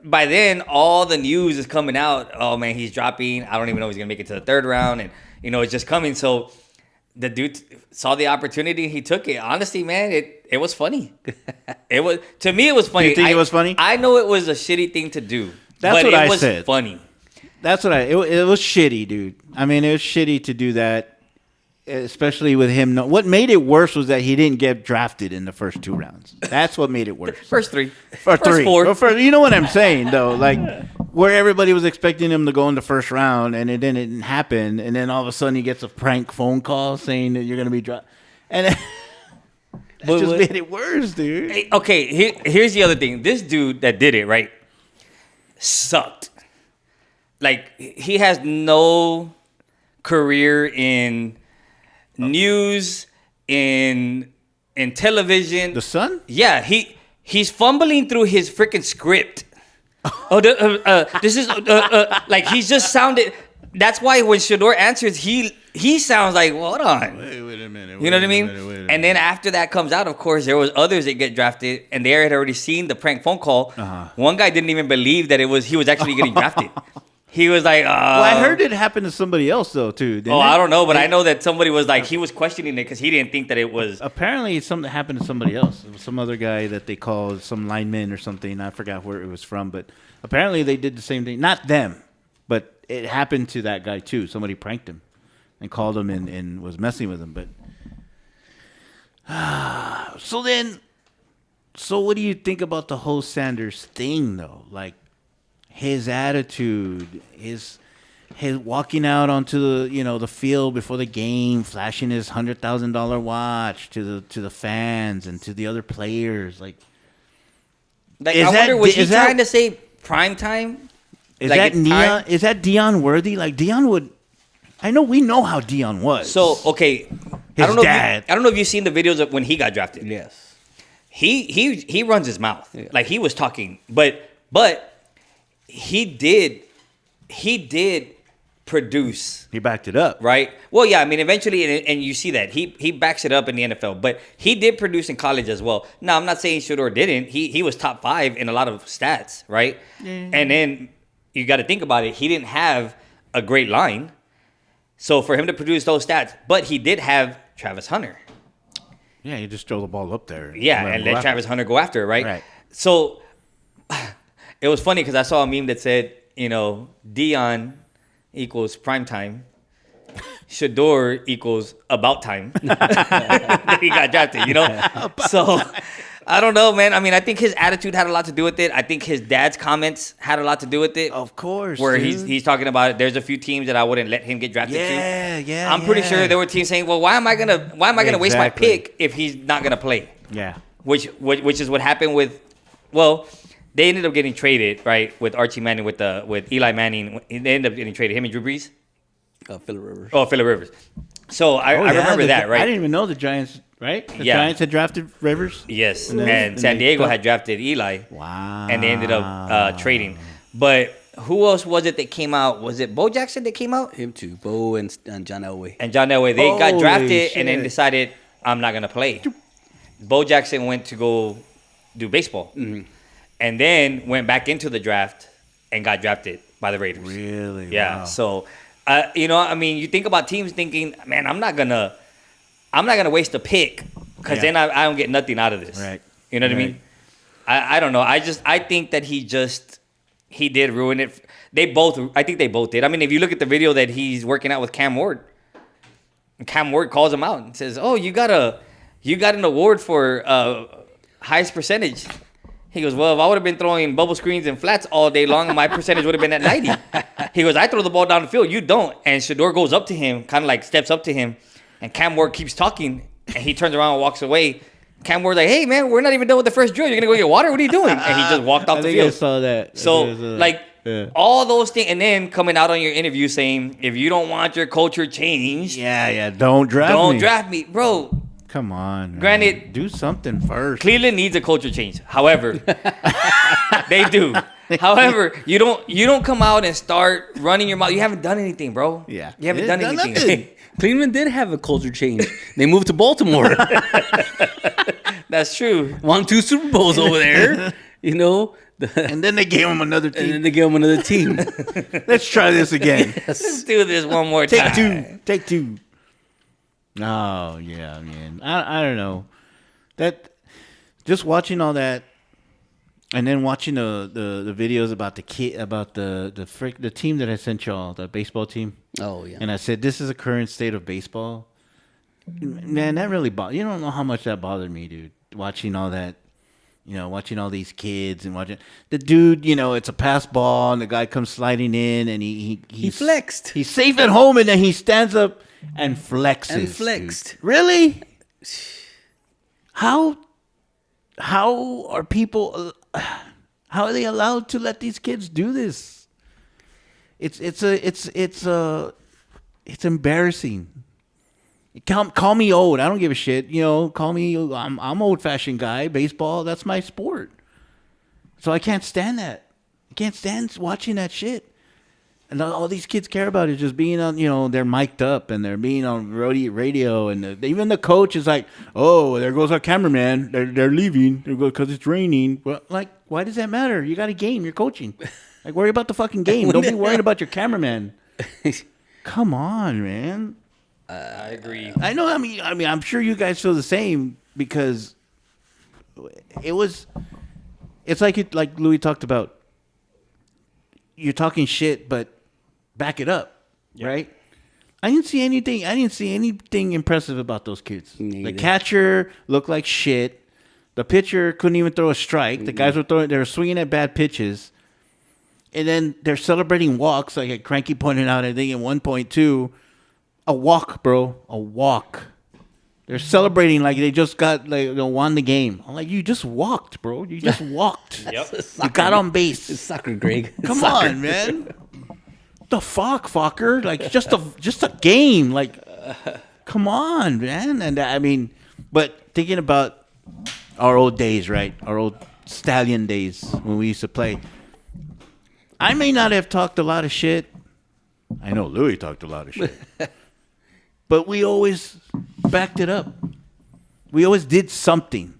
By then, all the news is coming out. Oh man, he's dropping. I don't even know if he's gonna make it to the third round, and it's just coming. So the dude saw the opportunity, he took it. Honestly, man, it was funny. It was, to me, it was funny. You think it was funny? I know it was a shitty thing to do. That's what I said. It was funny. That's what it was shitty, dude. I mean, it was shitty to do that, especially with him. What made it worse was that he didn't get drafted in the first 2 rounds. That's what made it worse. First 3. First 3. 4. You know what I'm saying, though? Like, where everybody was expecting him to go in the first round, and it didn't happen, and then all of a sudden he gets a prank phone call saying that you're going to be drafted. And that just made it worse, dude. Hey, okay, here's the other thing. This dude that did it, right, sucked. Like, he has no career in news, in television. The son? Yeah, he's fumbling through his freaking script. This is like he's just sounded. That's why when Shedeur answers, he sounds like, well, hold on. Wait a minute. You know what I mean? And then after that comes out, of course, there was others that get drafted, and they had already seen the prank phone call. Uh-huh. One guy didn't even believe that he was actually getting drafted. He was like, well, I heard it happened to somebody else, though, too. Didn't it? I don't know, but I know that somebody was like, he was questioning it because he didn't think that it was. Apparently, it's something that happened to somebody else. It was some other guy that they called some lineman or something. I forgot where it was from, but apparently they did the same thing. Not them, but it happened to that guy, too. Somebody pranked him and called him and was messing with him. But so what do you think about the whole Sanders thing, though? Like, his attitude, his walking out onto the field before the game, flashing his $100,000 watch to the fans and to the other players, I wonder, was he trying to say prime time? Is that Neon? Is that Dion worthy? Like Dion would. We know how Dion was. So okay, his dad. I don't know if you've seen the videos of when he got drafted. Yes. He runs his mouth. Yeah. Like he was talking, but he did produce. He backed it up, right? Well, yeah. I mean, eventually, and you see that he backs it up in the NFL, but he did produce in college as well. Now, I'm not saying Shedeur didn't. He was top 5 in a lot of stats, right? Yeah. And then you got to think about it. He didn't have a great line, so for him to produce those stats, but he did have Travis Hunter. Yeah, you just throw the ball up there. Yeah, and let Travis Hunter go after it, right? Right. So it was funny because I saw a meme that said, Dion equals prime time, Shedeur equals about time. He got drafted, So I don't know, man. I mean, I think his attitude had a lot to do with it. I think his dad's comments had a lot to do with it. Of course, where he's talking about it. There's a few teams that I wouldn't let him get drafted to. Yeah. I'm pretty sure there were teams saying, "Well, why am I gonna waste my pick if he's not gonna play?" Yeah. Which is what happened with. Well, they ended up getting traded, right, with Archie Manning, with Eli Manning. They ended up getting traded, him and Drew Brees. Phillip Rivers. Oh, Phillip Rivers. So I remember that, right? I didn't even know the Giants, right? The Giants had drafted Rivers? Yes. And San Diego had drafted Eli. Wow. And they ended up trading. But who else was it that came out? Was it Bo Jackson that came out? Him too. Bo and John Elway. And John Elway. They got drafted and then decided, I'm not going to play. Bo Jackson went to go do baseball. Mm-hmm. And then went back into the draft and got drafted by the Raiders. Really? Yeah. Wow. So, you think about teams thinking, man, I'm not gonna waste a pick because then I don't get nothing out of this. Right. You know what I mean? I don't know. I think that he did ruin it. I think they both did. I mean, if you look at the video that he's working out with Cam Ward, Cam Ward calls him out and says, "Oh, you got an award for highest percentage." He goes, well, if I would have been throwing bubble screens and flats all day long, my percentage would have been at 90. He goes, I throw the ball down the field. You don't. And Shedeur goes up to him, kind of like steps up to him. And Cam Ward keeps talking. And he turns around and walks away. Cam Ward's like, hey, man, we're not even done with the first drill. You're going to go get water? What are you doing? And he just walked off the field. I saw that. So, all those things. And then coming out on your interview saying, if you don't want your culture changed. Don't draft me. Bro. Come on. Granted, man. Do something first. Cleveland needs a culture change. However, they do. However, you don't come out and start running your mouth. You haven't done anything, bro. Yeah. You haven't done anything. Cleveland did have a culture change. They moved to Baltimore. That's true. Won 2 Super Bowls over there. And then they gave him another team. And then they gave him another team. Let's try this again. Let's do this one more time. Take two. Oh yeah, man. I don't know. That just watching all that, and then watching the videos about the team that I sent y'all, the baseball team. Oh yeah. And I said, this is the current state of baseball. Man, that really bothered. You don't know how much that bothered me, dude. Watching all that. Watching all these kids and watching the dude, it's a pass ball and the guy comes sliding in and he flexed. He's safe at home and then he stands up and flexes. Dude. Really? How are people? How are they allowed to let these kids do this? It's embarrassing. Call me old. I don't give a shit. Call me. I'm old fashioned guy. Baseball. That's my sport. So I can't stand that. I can't stand watching that shit. And all these kids care about is just being on. They're mic'd up and they're being on radio, and even the coach is like, "Oh, there goes our cameraman. They're leaving because it's raining." Well, why does that matter? You got a game. You're coaching. Worry about the fucking game. Don't be worried about your cameraman. Come on, man. I agree. I know. I mean, I'm sure you guys feel the same because it's like Louie talked about. You're talking shit, but back it up, right? I didn't see anything impressive about those kids. The catcher looked like shit. The pitcher couldn't even throw a strike. The guys they were swinging at bad pitches. And then they're celebrating walks, like Kranky pointed out, I think in 1.2. A walk, bro. A walk. They're celebrating like they just got, won the game. I'm like, you just walked, bro. You just walked. Yep. You got on base. It's soccer, Greg. Come Soccer. on, man. The fucker? Like, just a game. Like, come on, man. And I mean, but thinking about our old days, right? Our old stallion days when we used to play. I may not have talked a lot of shit. I know Louie talked a lot of shit. But we always backed it up. We always did something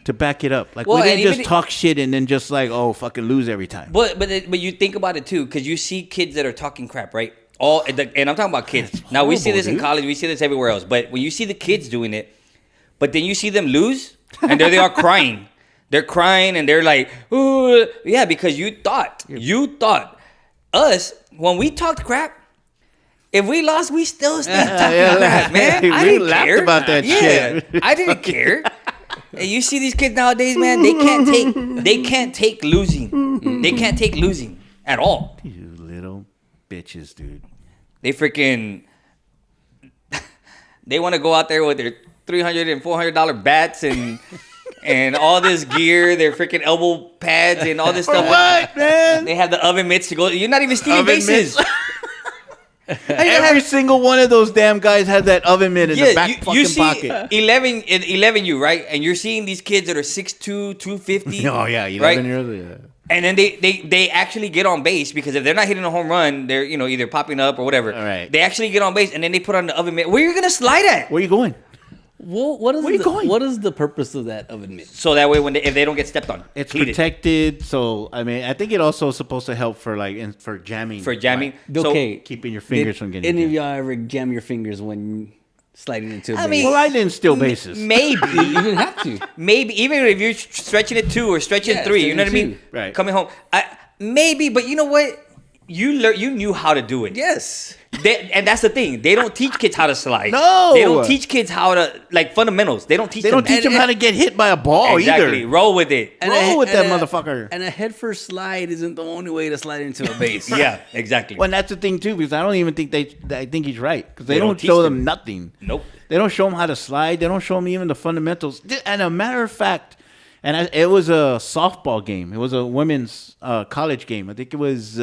to back it up. Like, we didn't just talk shit and then just like, oh, fucking lose every time. But you think about it too, because you see kids that are talking crap, right? And I'm talking about kids. Now, we see this in college. We see this everywhere else. But when you see the kids doing it, but then you see them lose, and there they are crying. They're crying, and they're like, ooh. Yeah, because you thought us, when we talked crap, if we lost, we still stayed talking crap, man. I didn't laughed care about that shit. I didn't care. And you see these kids nowadays, man, they can't take losing. They can't take losing at all. You little bitches, dude. They freaking they want to go out there with their $300 and $400 bats and all this gear, their freaking elbow pads and all this stuff. What, man? They have the oven mitts to go. You're not even stealing Oven bases. Every single one of those damn guys has that oven mitt in the back you fucking see pocket. 11U, right? And you're seeing these kids that are 6'2", 250. Oh, yeah, 11 right? years old. Yeah. And then they actually get on base because if they're not hitting a home run, they're either popping up or whatever. All right. They actually get on base and then they put on the oven mitt. Where are you gonna slide at? Where you going? Well, Where you going? What is the purpose of that oven mitt? So that way, if they don't get stepped on, It's heated. protected. So, I mean, I think it also is supposed to help for for jamming. For jamming. Like, So, Okay, keeping your fingers from getting Any of jammed. y'all ever jam your fingers when sliding into a I base? mean- Well, I didn't steal bases. maybe, you didn't have to. maybe even if you're stretching it 2 or stretching Yeah, 3, you know what I stretching mean? 2. Right. Coming home, maybe, but you know what? You knew how to do it. Yes. And that's the thing. They don't teach kids how to slide. No. They don't teach kids how to, like, fundamentals. They don't teach They them don't teach that. them how to get hit by a ball Exactly. either. Roll with it. Roll with that motherfucker. And a head first slide isn't the only way to slide into a base. Yeah, exactly. Well, and that's the thing too, because I don't even think I think he's right because they They don't don't teach show them. them nothing. Nope. They don't show them how to slide. They don't show them even the fundamentals. And a matter of fact, it was a softball game. It was a women's college game. I think it was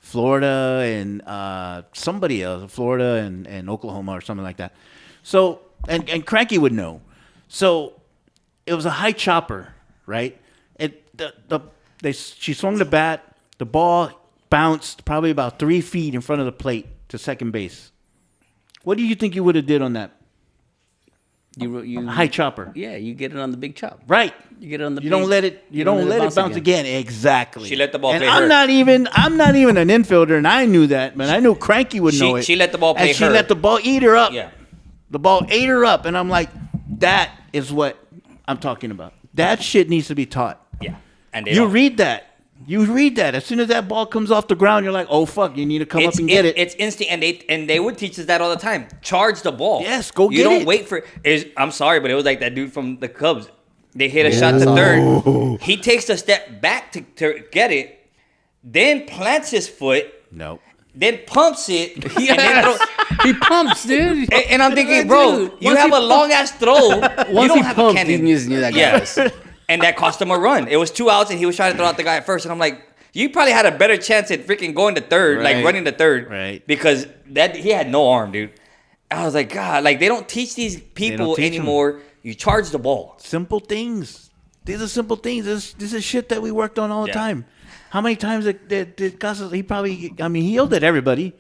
Florida and somebody else, Florida and Oklahoma or something like that. So, and Kranky would know. So, it was a high chopper, right? She swung the bat. The ball bounced probably about 3 feet in front of the plate to second base. What do you think you would have did on that You high chopper? Yeah, you get it on the big chop. Right. You get it on the. You don't let it. You don't let it bounce again. Exactly. She let the ball and play I'm her. not even an infielder, and I knew that, man. I knew Kranky would know it. She let the ball play and she her. let the ball eat her up. Yeah. The ball ate her up, and I'm like, that is what I'm talking about. That shit needs to be taught. Yeah. And they You don't. read that. You read that. As soon as that ball comes off the ground, you're like, oh fuck, you need to come up and get it. It's instinct, and they would teach us that all the time. Charge the ball. Yes, go You get don't it. wait for. I'm sorry, but it was like that dude from the Cubs. They hit a shot to third. He takes a step back to get it, then plants his foot, No. then pumps it, and then throws. He pumps, dude. And I'm thinking, bro, Dude, you once have he a long ass throw. You Once don't he have pumped, a he cannon. knew that guy. Yes. And that cost him a run. It was 2 outs, and he was trying to throw out the guy at first. And I'm like, you probably had a better chance at freaking going to third, Right. like running to third. Right. Because he had no arm, dude. I was like, God, like they don't teach these people teach 'em. anymore. You charge the ball. Simple things. These are simple things. This is shit that we worked on all the Yeah. time. How many times did Casas? He probably. I mean, he yelled at everybody.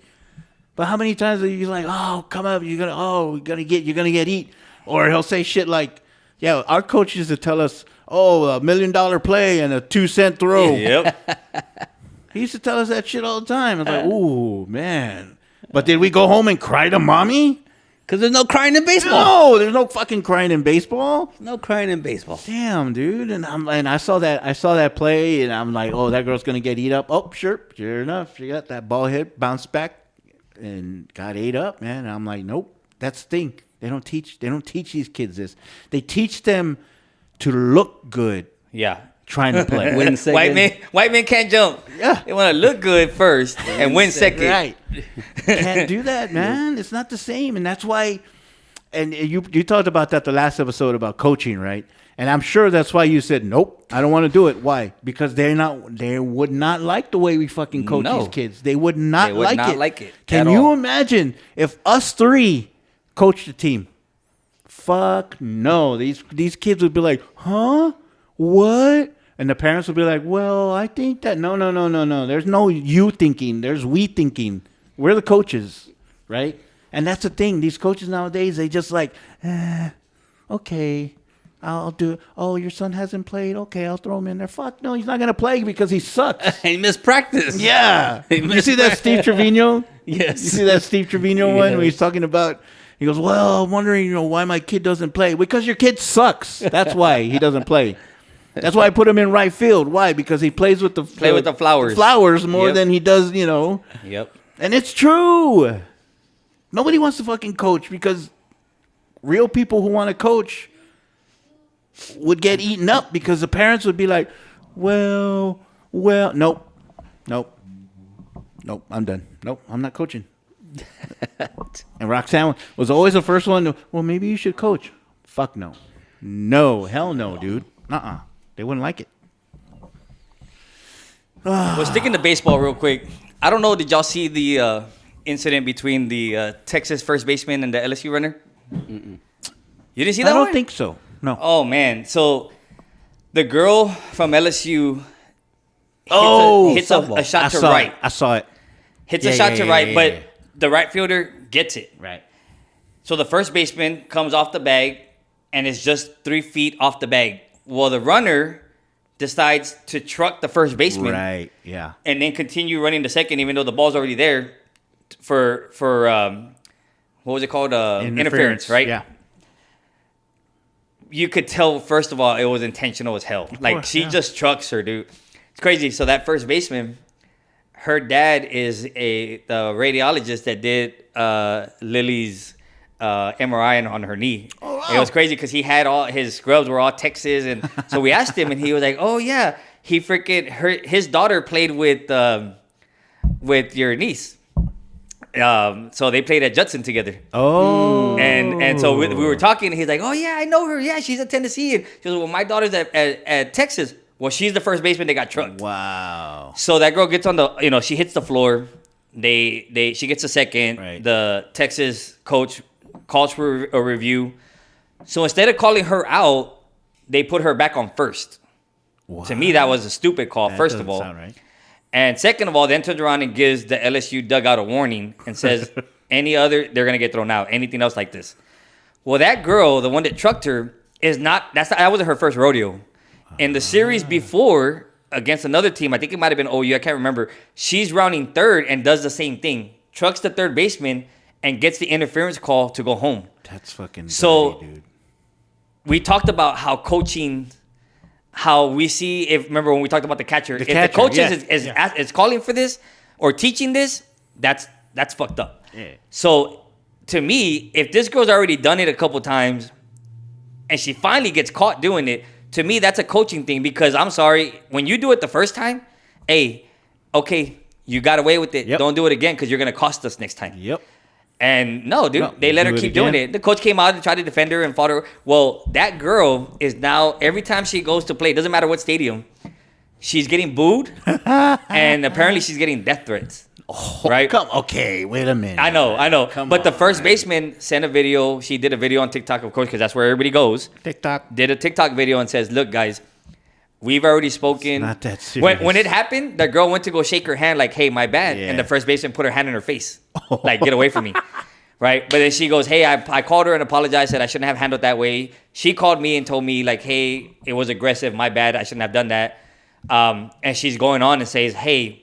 But how many times are you like, oh, come up, you're gonna get eat, or he'll say shit like, yeah, our coach used to tell us, oh, $1 million play and a 2-cent throw. Yep. He used to tell us that shit all the time. I was like, ooh, man. But did we go home and cry to mommy? Because there's no crying in baseball. No, there's no fucking crying in baseball. No crying in baseball. Damn, dude. And I saw that play, and I'm like, oh, that girl's gonna get eat up. Oh, sure enough, she got that ball hit, bounced back, and got ate up, man. And I'm like, nope, that's the thing. They don't teach these kids this. They teach them to look good. Yeah. trying to play. Win second. White men can't jump. Yeah. They want to look good first and win second. Right. Can't do that, man. It's not the same. And that's why, and you talked about that the last episode about coaching, right? And I'm sure that's why you said, nope, I don't want to do it. Why? Because they would not like the way we fucking coach these kids. They would not like it. Can you imagine if us three coached the team? Fuck no. These kids would be like, huh? What? And the parents would be like, well, I think that, no. There's no you thinking. There's we thinking. We're the coaches, right? And that's the thing. These coaches nowadays, they just like, okay, I'll do it. Oh, your son hasn't played? Okay, I'll throw him in there. Fuck no, he's not going to play because he sucks. He missed practice. Yeah. You see that Steve Trevino? Yes. You see that Steve Trevino one where he's talking about, he goes, well, I'm wondering, why my kid doesn't play. Because your kid sucks. That's why he doesn't play. That's why I put him in right field. Why? Because he plays with the flowers. Flowers more than he does, Yep. And it's true. Nobody wants to fucking coach because real people who want to coach would get eaten up because the parents would be like, well, nope, I'm done. Nope, I'm not coaching. And Roxanne was always the first one to, well, maybe you should coach. Fuck no. No, hell no, dude. They wouldn't like it. Well, sticking to baseball real quick, I don't know, did y'all see the incident between the Texas first baseman and the LSU runner? Mm-mm. You didn't see that I don't one? think so. No. Oh, man. So the girl from LSU hits a shot to right. I saw it. Hits a shot to right, but the right fielder gets it. Right. So the first baseman comes off the bag and is just 3 feet off the bag. Well, the runner decides to truck the first baseman. Right, yeah. And then continue running the second, even though the ball's already there for what was it called? Interference, right? Yeah. You could tell, first of all, it was intentional as hell. She just trucks her, dude. It's crazy. So that first baseman, her dad is the radiologist that did Lily's MRI on her knee. Oh, wow. It was crazy because he had all his scrubs were all Texas, and so we asked him, and he was like, "Oh yeah, his daughter played with your niece." So they played at Judson together. Oh. And so we were talking, and he's like, "Oh yeah, I know her. Yeah, she's at Tennessee." And she goes, "Well, my daughter's at Texas." Well, she's the first baseman that got trucked. Wow. So that girl gets on the, she hits the floor. She gets a second. Right. The Texas coach calls for a review. So instead of calling her out, they put her back on first. Wow. To me, that was a stupid call, first of all. Sound right. And second of all, then turns around and gives the LSU dugout a warning and says, they're going to get thrown out. Anything else like this. Well, that girl, the one that trucked her, that wasn't her first rodeo. In the series before, against another team, I think it might have been OU, I can't remember, she's rounding third and does the same thing. Trucks the third baseman and gets the interference call to go home. That's fucking dirty, dude. We talked about how we see, remember when we talked about the catcher, if the coach is calling for this or teaching this, that's fucked up. Yeah. So to me, if this girl's already done it a couple times and she finally gets caught doing it, to me, that's a coaching thing because I'm sorry, when you do it the first time, hey, okay, you got away with it. Yep. Don't do it again because you're going to cost us next time. Yep. And no, dude, they let her keep doing it. The coach came out and tried to defend her and fought her. Well, that girl is now, every time she goes to play, doesn't matter what stadium, she's getting booed and apparently she's getting death threats. Oh, right? Okay, wait a minute. I know. But the first baseman sent a video. She did a video on TikTok, of course, because that's where everybody goes. TikTok. Did a TikTok video and says, look, guys, we've already spoken. It's not that serious. When it happened, the girl went to go shake her hand like, hey, my bad. Yeah. And the first baseman put her hand in her face. Like, get away from me. Right? But then she goes, hey, I called her and apologized, said I shouldn't have handled that way. She called me and told me, like, hey, it was aggressive. My bad. I shouldn't have done that. And she's going on and says, hey,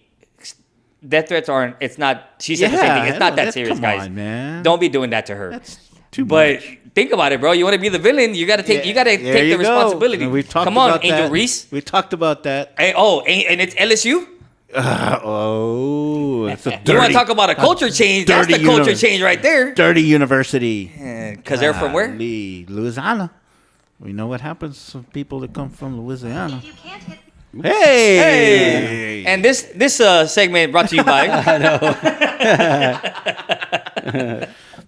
death threats aren't, it's not, she said the same thing. It's not that serious, guys. Come on, man. Don't be doing that to her. That's too much. But think about it, bro. You want to be the villain, you got to take the responsibility. We've talked Come on, about Angel that. Reese. We talked about that. Hey, and it's LSU? It's a dirty, you want to talk about a culture change? That's the culture change right there. Dirty university. Because they're from where? Louisiana. We know what happens to people that come from Louisiana. You can't hit Hey! And this segment brought to you by.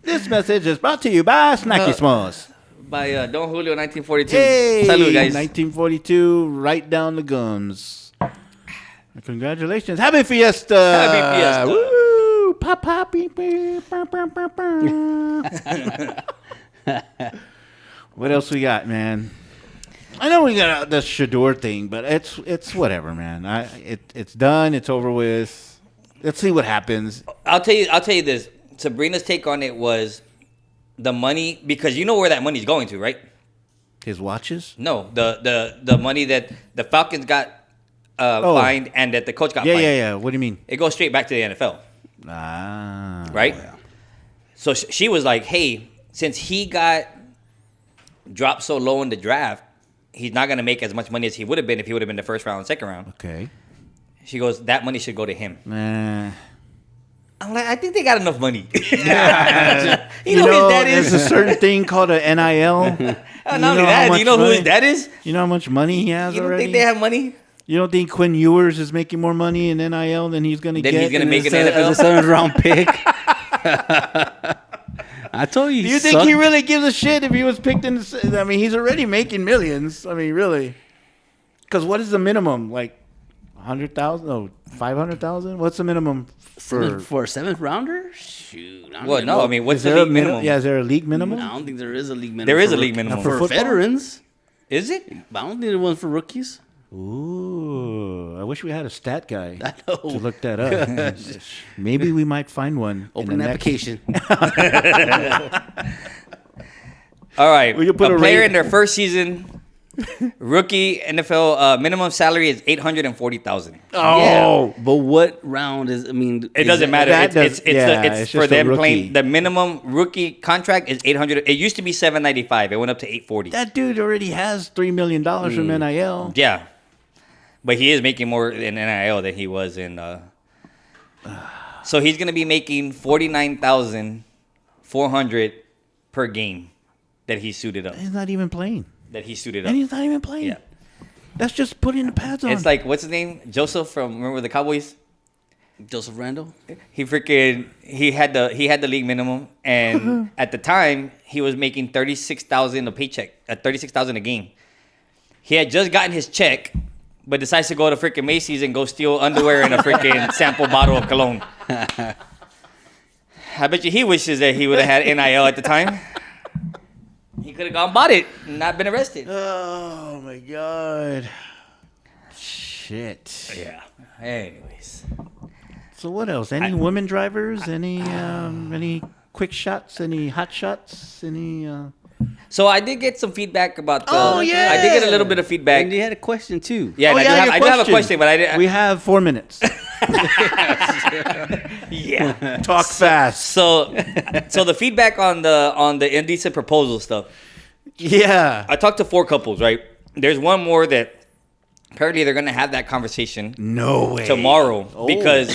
This message is brought to you by Snacky Smalls. By Don Julio 1942. Hey! Salud, guys. 1942, right down the gums. Congratulations. Happy Fiesta! Happy Fiesta. Woo! Pop, pop, beep, beep, bah, bah, bah, bah. What else we got, man? I know we got the Shedeur thing, but it's whatever, man. It's done. It's over with. Let's see what happens. I'll tell you this. Sabrina's take on it was the money, because you know where that money's going to, right? His watches? No, the money that the Falcons got fined and that the coach got fined. Yeah. What do you mean? It goes straight back to the NFL. Right? Yeah. So she was like, hey, since he got dropped so low in the draft, he's not going to make as much money as he would have been if he would have been the first round, second round. Okay. She goes, that money should go to him. Nah. I'm like, I think they got enough money. Yeah. You know his dad is? There's a certain thing called an NIL. Not only that, do you know who his dad is? You know how much money he has You don't already? think they have money? You don't think Quinn Ewers is making more money in NIL than he's going to get? Then he's going to make it As a NFL? seventh round pick. I told you. Do you think he really gives a shit if he was picked in the... I mean, he's already making millions. I mean, really. Because what is the minimum? Like 100,000? No, 500,000? What's the minimum for a seventh rounder? Shoot. I don't Well, even no, know. I mean, what's Is the there a league minimum? Yeah, is there a league minimum? I don't think there is a league minimum. There is for a league rookie- minimum. For for football? veterans. Is it? But I don't think there was for rookies. Ooh, I wish we had a stat guy I know. to look that up. Maybe we might find one. Open in an the application. All right. We could put a a player rate- in their first season, rookie NFL minimum salary is $840,000. Oh, But what round is? I mean, It doesn't matter. that It's it's for just a them rookie. playing. The minimum rookie contract is $800. It used to be $795. It went up to $840. that dude already has $3 million from NIL. Yeah, but he is making more in NIL than he was in. So he's gonna be making $49,400 per game that he suited up. He's not even playing. That he suited up. And he's not even playing. Yeah. That's just putting the pads on. It's like, what's his name? Joseph from, remember the Cowboys? Joseph Randall. He had the league minimum, and at the time he was making $36,000 a paycheck, $36,000 a game. He had just gotten his check, but decides to go to freaking Macy's and go steal underwear and a freaking sample bottle of cologne. I bet you he wishes that he would have had NIL at the time. He could have gone and bought it and not been arrested. oh my god. Shit. Yeah. Anyways. So what else? Any women drivers? Any quick shots? Any hot shots? Any? So I did get some feedback about the. Oh, yeah. I did get a little bit of feedback. And you had a question too. Yeah, and Oh, I your do have a question, but I didn't. We have 4 minutes. Yeah. Talk fast. So the feedback on the indecent proposal stuff. Yeah. I talked to 4 couples, right? There's one more that apparently they're gonna have that conversation No way. tomorrow Oh. because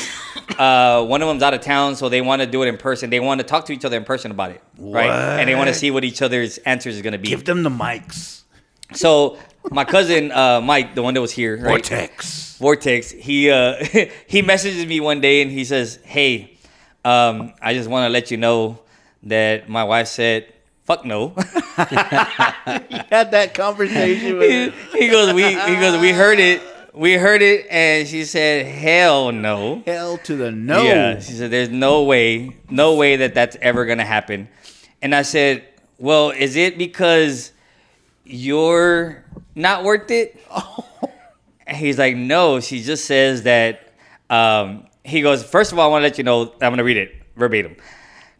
one of them's out of town, so they want to do it in person. They want to talk to each other in person about it, right? And they want to see what each other's answers is gonna be. Give them the mics. So my cousin Mike, the one that was here, right? Vortex. He he messages me one day and he says, "Hey, I just want to let you know that my wife said." Fuck no. Had that conversation with he goes, we heard it, and she said, hell no. hell to the no. Yeah, she said, there's no way that that's ever gonna happen. And I said, well, is it because you're not worth it? And he's like, no. She just says that. He goes, first of all, I want to let you know. I'm gonna read it verbatim.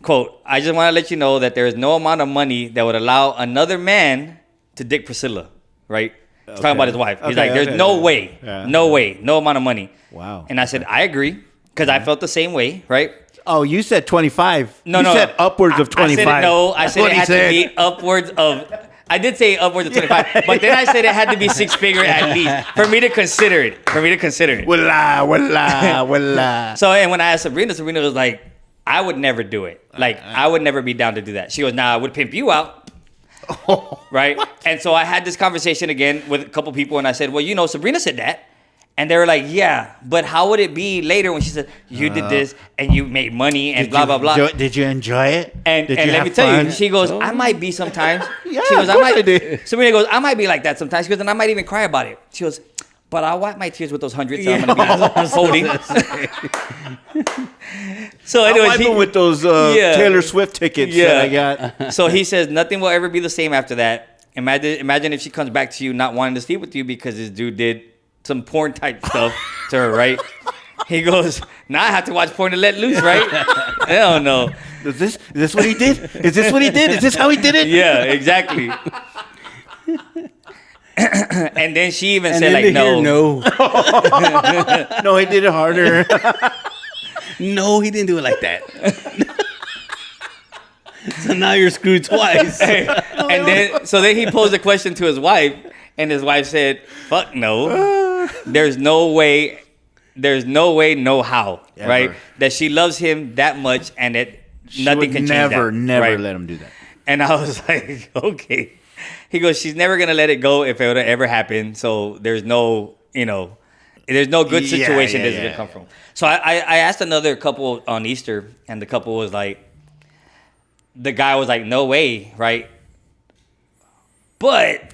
Quote, I just want to let you know that there is no amount of money that would allow another man to dick Priscilla, right? He's talking about his wife. He's like, there's no way, no amount of money. Wow. And I said, I agree, because I felt the same way, right? Oh, you said 25. No, you no. said upwards of 25. I said no. I That's said what it he had said. to be upwards of... I did say upwards of 25, but then I said it had to be 6-figure at least for me to consider it. Walla. So, and when I asked Sabrina was like, I would never do it. Like, I would never be down to do that. She goes, nah, I would pimp you out. Right? And so I had this conversation again with a couple people, and I said, well, Sabrina said that. And they were like, yeah, but how would it be later when she said, you did this and you made money and blah, blah, blah. Did you enjoy it? And let me tell you, she goes, I might be sometimes. Yeah, she goes, of course I did. Sabrina goes, I might be like that sometimes. She goes, and I might even cry about it. She goes, but I'll wipe my tears with those hundreds that I'm going to be holding. So I'm anyway, wiping with those Taylor Swift tickets that I got. So he says, nothing will ever be the same after that. Imagine if she comes back to you not wanting to sleep with you because this dude did some porn type stuff to her, right? He goes, now I have to watch porn to let loose, right? Hell no. Is this what he did? Is this what he did? Is this how he did it? Yeah, exactly. And then she even said, like, no. No, he did it harder. No, he didn't do it like that. So now you're screwed twice. And then he posed a question to his wife, and his wife said, fuck no. There's no way, no how, Ever. right? That she loves him that much and that nothing can change that. Never right? let him do that. And I was like, okay. He goes, she's never going to let it go if it would ever happen. So there's no, there's no good situation that's going to come from. So I asked another couple on Easter, and the couple was like, the guy was like, no way, right? But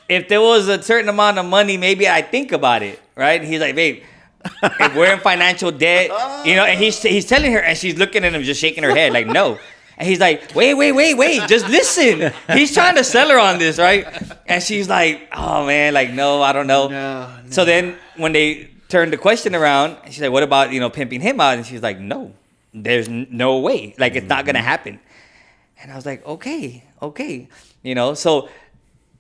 if there was a certain amount of money, maybe I'd think about it, right? And he's like, babe, if we're in financial debt, and he's telling her, and she's looking at him, just shaking her head, like, no. And he's like, wait, just listen. He's trying to sell her on this, right? And she's like, oh, man, like, no, I don't know. No. So then when they turned the question around, she's like, what about, pimping him out? And she's like, no, there's no way. Like, it's not going to happen. And I was like, okay. So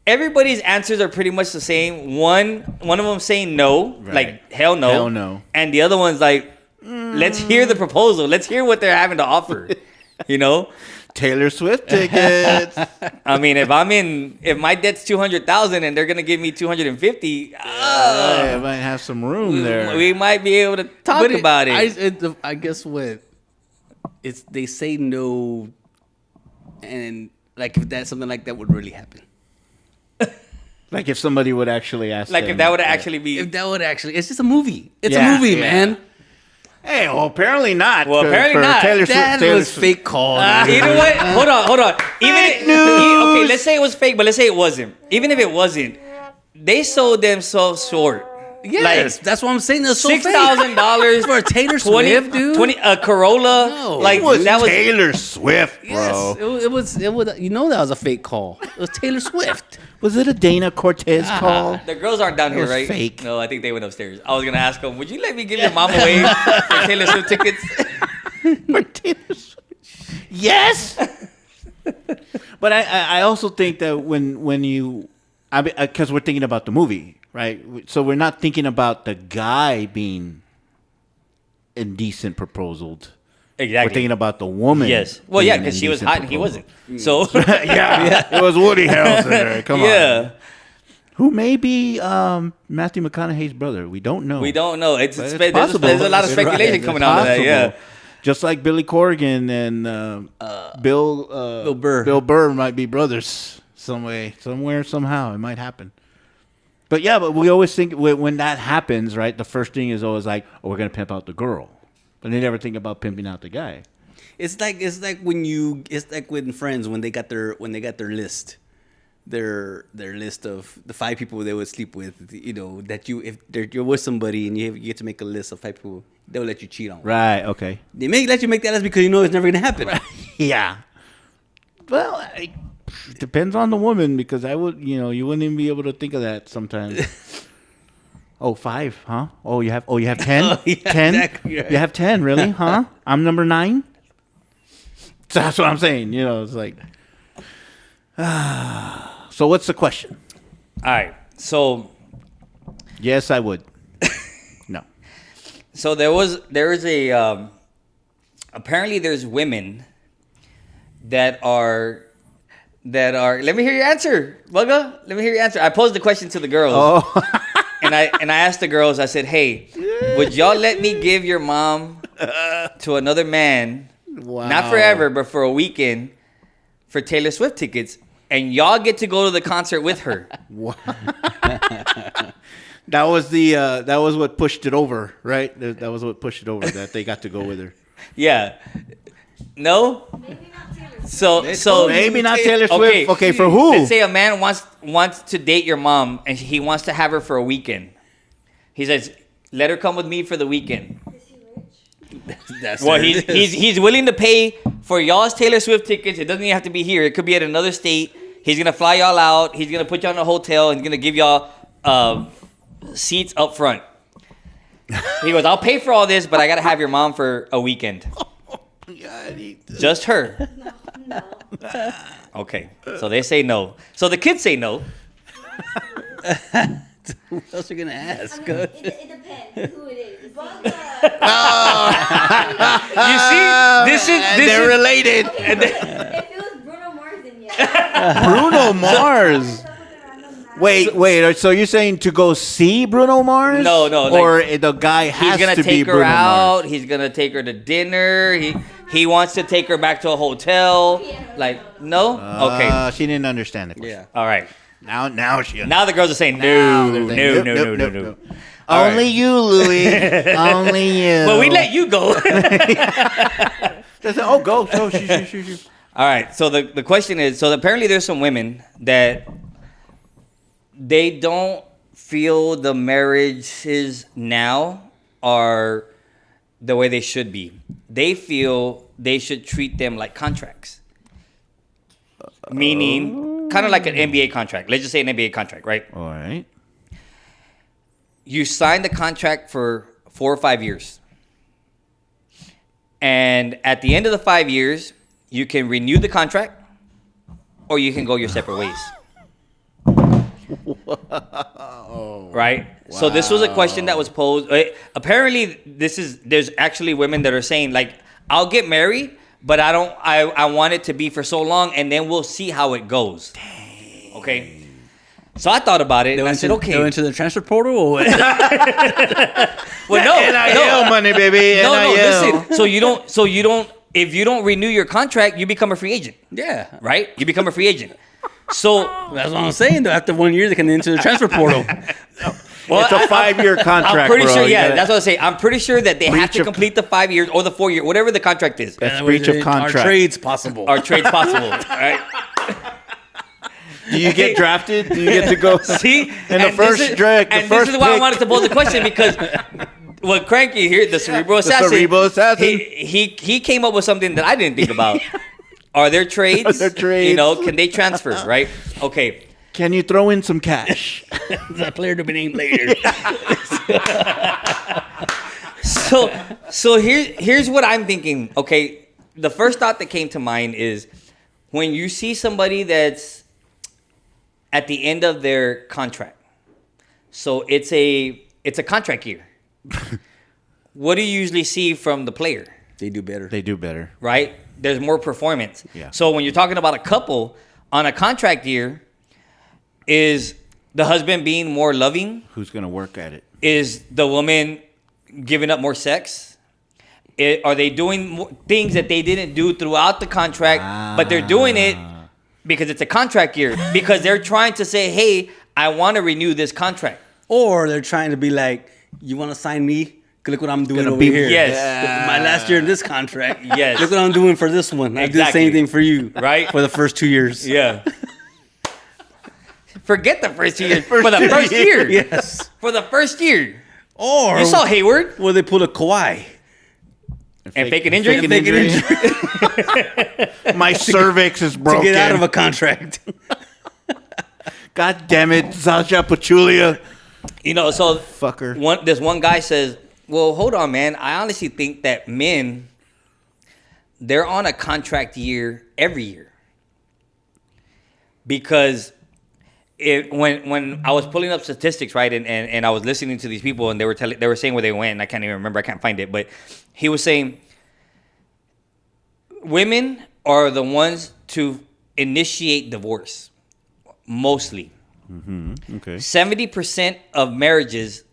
everybody's answers are pretty much the same. One of them saying no, right. Like, hell no. Hell no. And the other one's like, let's hear the proposal. Let's hear what they're having to offer. Taylor Swift tickets. I mean, if my debt's $200,000 and they're gonna give me $250, I might have some room there. We might be able to talk about it. I guess they say no, and like if that something like that would really happen. Like if somebody would actually ask. Like them, if that would actually be. If that would actually, it's just a movie. It's a movie, man. Hey, well, apparently not. Well, apparently not. That was fake call. You know what? Hold on. Okay, let's say it was fake, but let's say it wasn't. Even if it wasn't, they sold themselves short. Yes, that's what I'm saying. That's so $6,000 for a Taylor Swift, dude. A Corolla. No. Like that was Taylor Swift, bro. Yes, it was. That was a fake call. It was Taylor Swift. Was it a Dana Cortez call? The girls aren't down here, right? Fake. No, I think they went upstairs. I was gonna ask them, would you let me give your mom away for Taylor Swift tickets? For Taylor Swift. Yes. But I also think that when you, because we're thinking about the movie, right? So we're not thinking about the guy being indecent proposed. Exactly. We're thinking about the woman. Yes. Well, yeah, because she was hot and he wasn't. So yeah, it was Woody Harrelson there. Come on. Yeah. Who may be Matthew McConaughey's brother? We don't know. It's possible. There's a lot of speculation coming out of that. Yeah. Just like Billy Corrigan and Bill Burr. Bill Burr might be brothers some way, somewhere, somehow. It might happen. But we always think when that happens, right? The first thing is always like, oh, we're gonna pimp out the girl. But they never think about pimping out the guy. It's like when friends when they got their list, their list of the 5 people they would sleep with. That if you're with somebody and you get to make a list of 5 people, they'll let you cheat on. Right. Okay. They may let you make that list because it's never gonna happen. Right. Yeah. Well, it depends on the woman because I would you wouldn't even be able to think of that sometimes. Oh, 5, huh? Oh, you have 10? Oh, yeah, 10? Exactly right. You have 10, really? Huh? I'm number 9? So that's what I'm saying. It's like... So what's the question? All right. So... Yes, I would. No. So there is a... apparently there's women that are... Let me hear your answer, Bugga. Let me hear your answer. I posed the question to the girls. Oh. And I asked the girls, I said, hey, would y'all let me give your mom to another man, wow. not forever, but for a weekend, for Taylor Swift tickets? and y'all get to go to the concert with her. That was what pushed it over, right? That was what pushed it over, that they got to go with her. Yeah. No? Maybe not Taylor Swift. So Maybe not Taylor Swift. Okay, for who? Let's say a man wants to date your mom, and he wants to have her for a weekend. He says, "Let her come with me for the weekend." Is he rich? That's Well, what it is. he's willing to pay for y'all's Taylor Swift tickets. It doesn't even have to be here. It could be at another state. He's gonna fly y'all out. He's gonna put y'all in a hotel, and he's gonna give y'all seats up front. He goes, "I'll pay for all this, but I gotta have your mom for a weekend." Just her. No. Okay, so they say no. So the kids say no. Who else are you gonna ask? I mean, it depends who it is. But, You see, this They're is related. okay, if it was Bruno Mars, then yeah. Bruno Mars. Wait. So you're saying to go see Bruno Mars? No, Or the guy he's has gonna to be take her Bruno out. Mars? He's gonna take her to dinner. He wants to take her back to a hotel. Like, no? Okay. She didn't understand it. Yeah. All right. Now she understands. Now the girls are saying Now no, they're no, saying, no. nope. All Only right. you, Louie. Only you. But we let you go. They say, go. Shoot. All right. So the question is, so apparently there's some women that they don't feel the marriages now are the way they should be. They feel they should treat them like contracts. Meaning, kind of like an NBA contract. Let's just say an NBA contract, right? All right. You sign the contract for 4 or 5 years. And at the end of the 5 years, you can renew the contract or you can go your separate ways. Right? So this was a question that was posed. Apparently, there's actually women that are saying, like, I'll get married, but I want it to be for so long, and then we'll see how it goes. Dang. Okay? So I thought about it, and I said, okay. They went to the transfer portal or what? Well, no. NIL money, baby. No, NIL. listen. So you don't, if you don't renew your contract, you become a free agent. Yeah. Right? You become a free agent. So That's what I'm saying, though. After 1 year, they can enter the transfer portal. well, It's a 5-year contract, I'm pretty bro. sure, You yeah, gotta- that's what I say. I'm pretty sure that they have Breach to of- complete the 5 years or the 4 year, whatever the contract is. That's breach of contract. Our trade's possible. Our trade's possible. Right? Do you get drafted? Do you get to go? See? And the first draft, the and first this is why I pick. wanted to pose the question because well, Kranky here, the cerebral assassin, cerebral assassin. he came up with something that I didn't think about. Are there trades? Are there trades? You know, can they transfer, right? Okay. Can you throw in some cash? That player to be named later. So here's what I'm thinking. Okay, the first thought that came to mind is when you see somebody that's at the end of their contract. So it's a contract year. What do you usually see from the player? They do better. They do better. Right? There's more performance. Yeah. So when you're talking about a couple on a contract year, is the husband being more loving? Who's gonna work at it? Is the woman giving up more sex? Are they doing more things that they didn't do throughout the contract, but they're doing it because it's a contract year? Because they're trying to say, hey, I want to renew this contract. Or they're trying to be like, you want to sign me? Look what I'm doing Gonna over be- here. Yes. My last year in this contract. Yes. Look what I'm doing for this one. I did the Exactly. same thing for you. Right. For the first 2 years. Yeah. Forget the first year. For the first year. Yes. For the first year. Or You saw Hayward where they pull a Kawhi. and fake an injury. Fake an injury My cervix is to broken. get out of a contract. God damn it, Zaja Pachulia. You know, so Fucker. This one guy says, well, hold on, man. I honestly think that men, they're on a contract year every year. Because when I was pulling up statistics, right, and I was listening to these people, and they were saying where they went, and I can't even remember, I can't find it, but he was saying women are the ones to initiate divorce, mostly. Okay. 70% of marriages.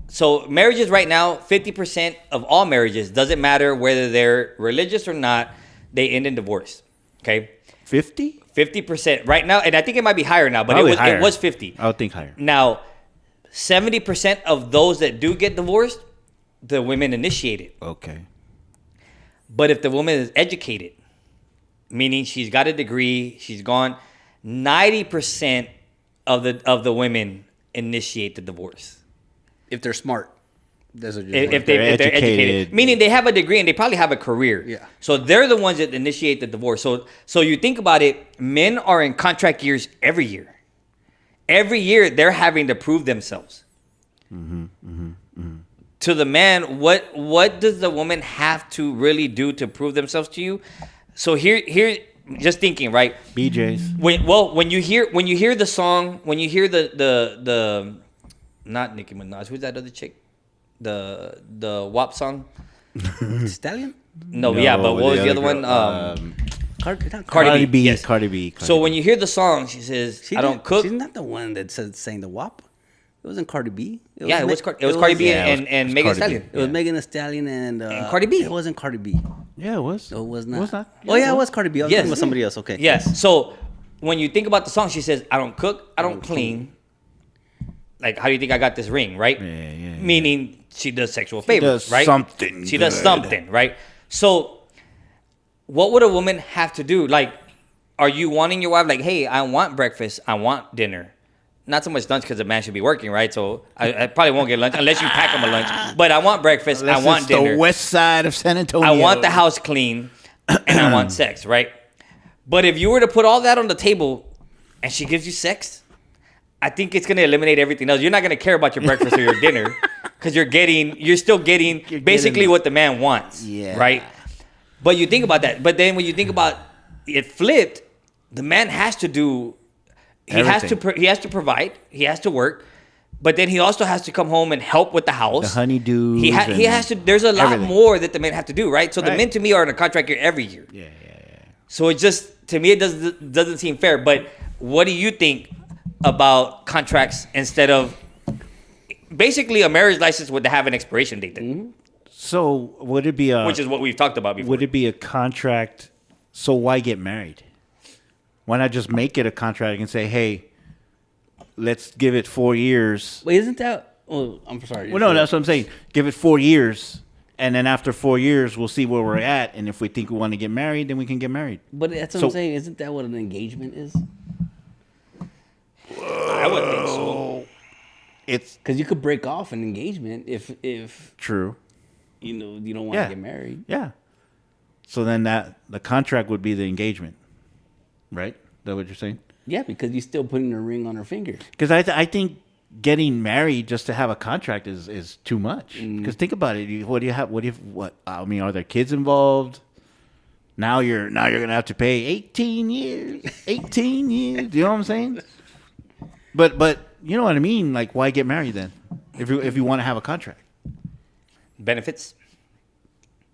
So marriages right now, 50% of all marriages, doesn't matter whether they're religious or not, they end in divorce. Okay. 50? 50% right now, and I think it might be higher now, but Probably it higher. was 50. I would think higher. Now, 70% of those that do get divorced, the women initiate it. Okay. But if the woman is educated, meaning she's got a degree, she's gone, 90% of the women initiate the divorce. If they're smart. That's what you're If saying. they're educated, meaning they have a degree and they probably have a career. Yeah. So they're the ones that initiate the divorce. So you think about it, men are in contract years every year. Every year they're having to prove themselves. To the man, what does the woman have to really do to prove themselves to you? So here, just thinking, right? BJ's. When you hear the song, when you hear the not Nicki Minaj, who's that other chick? The WAP song? Stallion? No, yeah, but what was the other one? Cardi B. Yes. Cardi B. So when you hear the song, she says, "I don't cook." She's not the one that sang the WAP. It wasn't Cardi B. It was Cardi B and Megan Thee Stallion. It was Megan Thee Stallion and Cardi B. It wasn't Cardi B. Yeah, it was. No, it was not. It was not. Oh yeah, it was Cardi B. I was Yes. talking about somebody else. Okay. Yes. So when you think about the song, she says, "I don't cook, I don't clean." Like, how do you think I got this ring, right? Yeah. Meaning she does sexual favors, does right? something She does good. something, right? So what would a woman have to do? Like, are you wanting your wife, like, hey, I want breakfast, I want dinner. Not so much lunch because the man should be working, right? So I probably won't get lunch unless you pack him a lunch. But I want breakfast, Unless I want it's dinner. the west side of San Antonio. I want the house clean, and I want sex, right? But if you were to put all that on the table and she gives you sex, I think it's going to eliminate everything else. You're not going to care about your breakfast or your dinner because you're still getting basically what the man wants, right? But you think about that. But then when you think about it flipped, the man has to do, he has to provide, he has to work, but then he also has to come home and help with the house. The honeydews. He has to. There's a lot more that the men have to do, right? So the men to me are in a contract year every year. Yeah. So it just, to me, it doesn't seem fair. But what do you think about contracts instead of basically a marriage license would have an expiration date then? So would it be Which is what we've talked about before. Would it be a contract? So why get married? Why not just make it a contract and say, hey, let's give it 4 years? Wait, isn't that? Oh, I'm sorry. Well, no, that's what I'm saying. Give it 4 years, and then after 4 years, we'll see where we're at. And if we think we want to get married, then we can get married. But that's what I'm saying. Isn't that what an engagement is? I would think so. It's Because you could break off an engagement if true. you don't want to get married. Yeah. So then the contract would be the engagement, right? Is that what you're saying? Yeah, because you're still putting a ring on her finger. Because I think getting married just to have a contract is too much. Because think about it. What do you have? I mean, are there kids involved? Now you're gonna have to pay 18 years. 18 years. Do you know what I'm saying? But you know what I mean. Like, why get married then? If you want to have a contract, Benefits?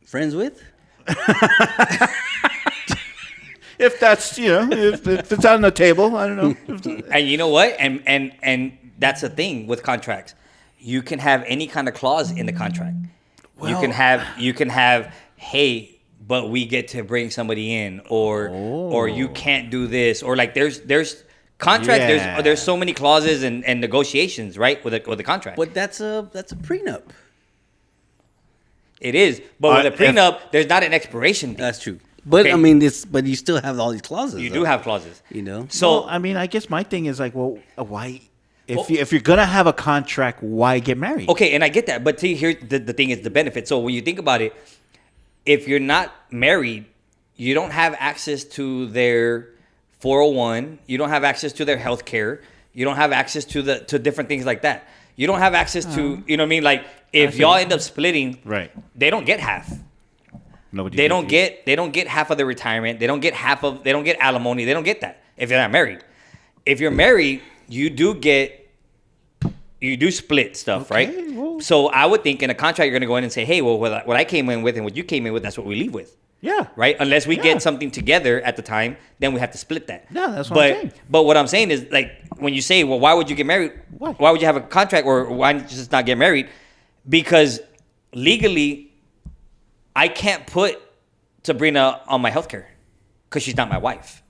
Friends with? if that's if it's on the table, I don't know. And you know what? And that's the thing with contracts. You can have any kind of clause in the contract. You can have, hey, but we get to bring somebody in, or you can't do this, or like there's contract. Yeah. There's so many clauses and negotiations, right, with a contract. But that's a prenup. It is, but with a prenup, there's not an expiration date. That's true. But Okay. I mean, but you still have all these clauses. You though. do have clauses. So I mean, I guess my thing is like, well, why? If you're gonna have a contract, why get married? Okay, and I get that, but see, here the thing is the benefit. So when you think about it, if you're not married, you don't have access to their 401. You don't have access to their health care. You don't have access to different things like that. You don't have access to, you know what I mean? Like if y'all end up splitting, Right. they don't get half. Nobody. They don't get half of the retirement. They don't get alimony. They don't get that if they're not married. If you're married, you do split stuff, right? well. So I would think in a contract you're going to go in and say, hey, well, what I came in with and what you came in with, that's what we leave with. Yeah. Right? Unless we Yeah. get something together at the time, then we have to split that. Yeah, that's what I'm saying. But what I'm saying is, like, when you say, well, why would you get married? Why would you have a contract, or why just not get married? Because legally, I can't put Sabrina on my health care because she's not my wife.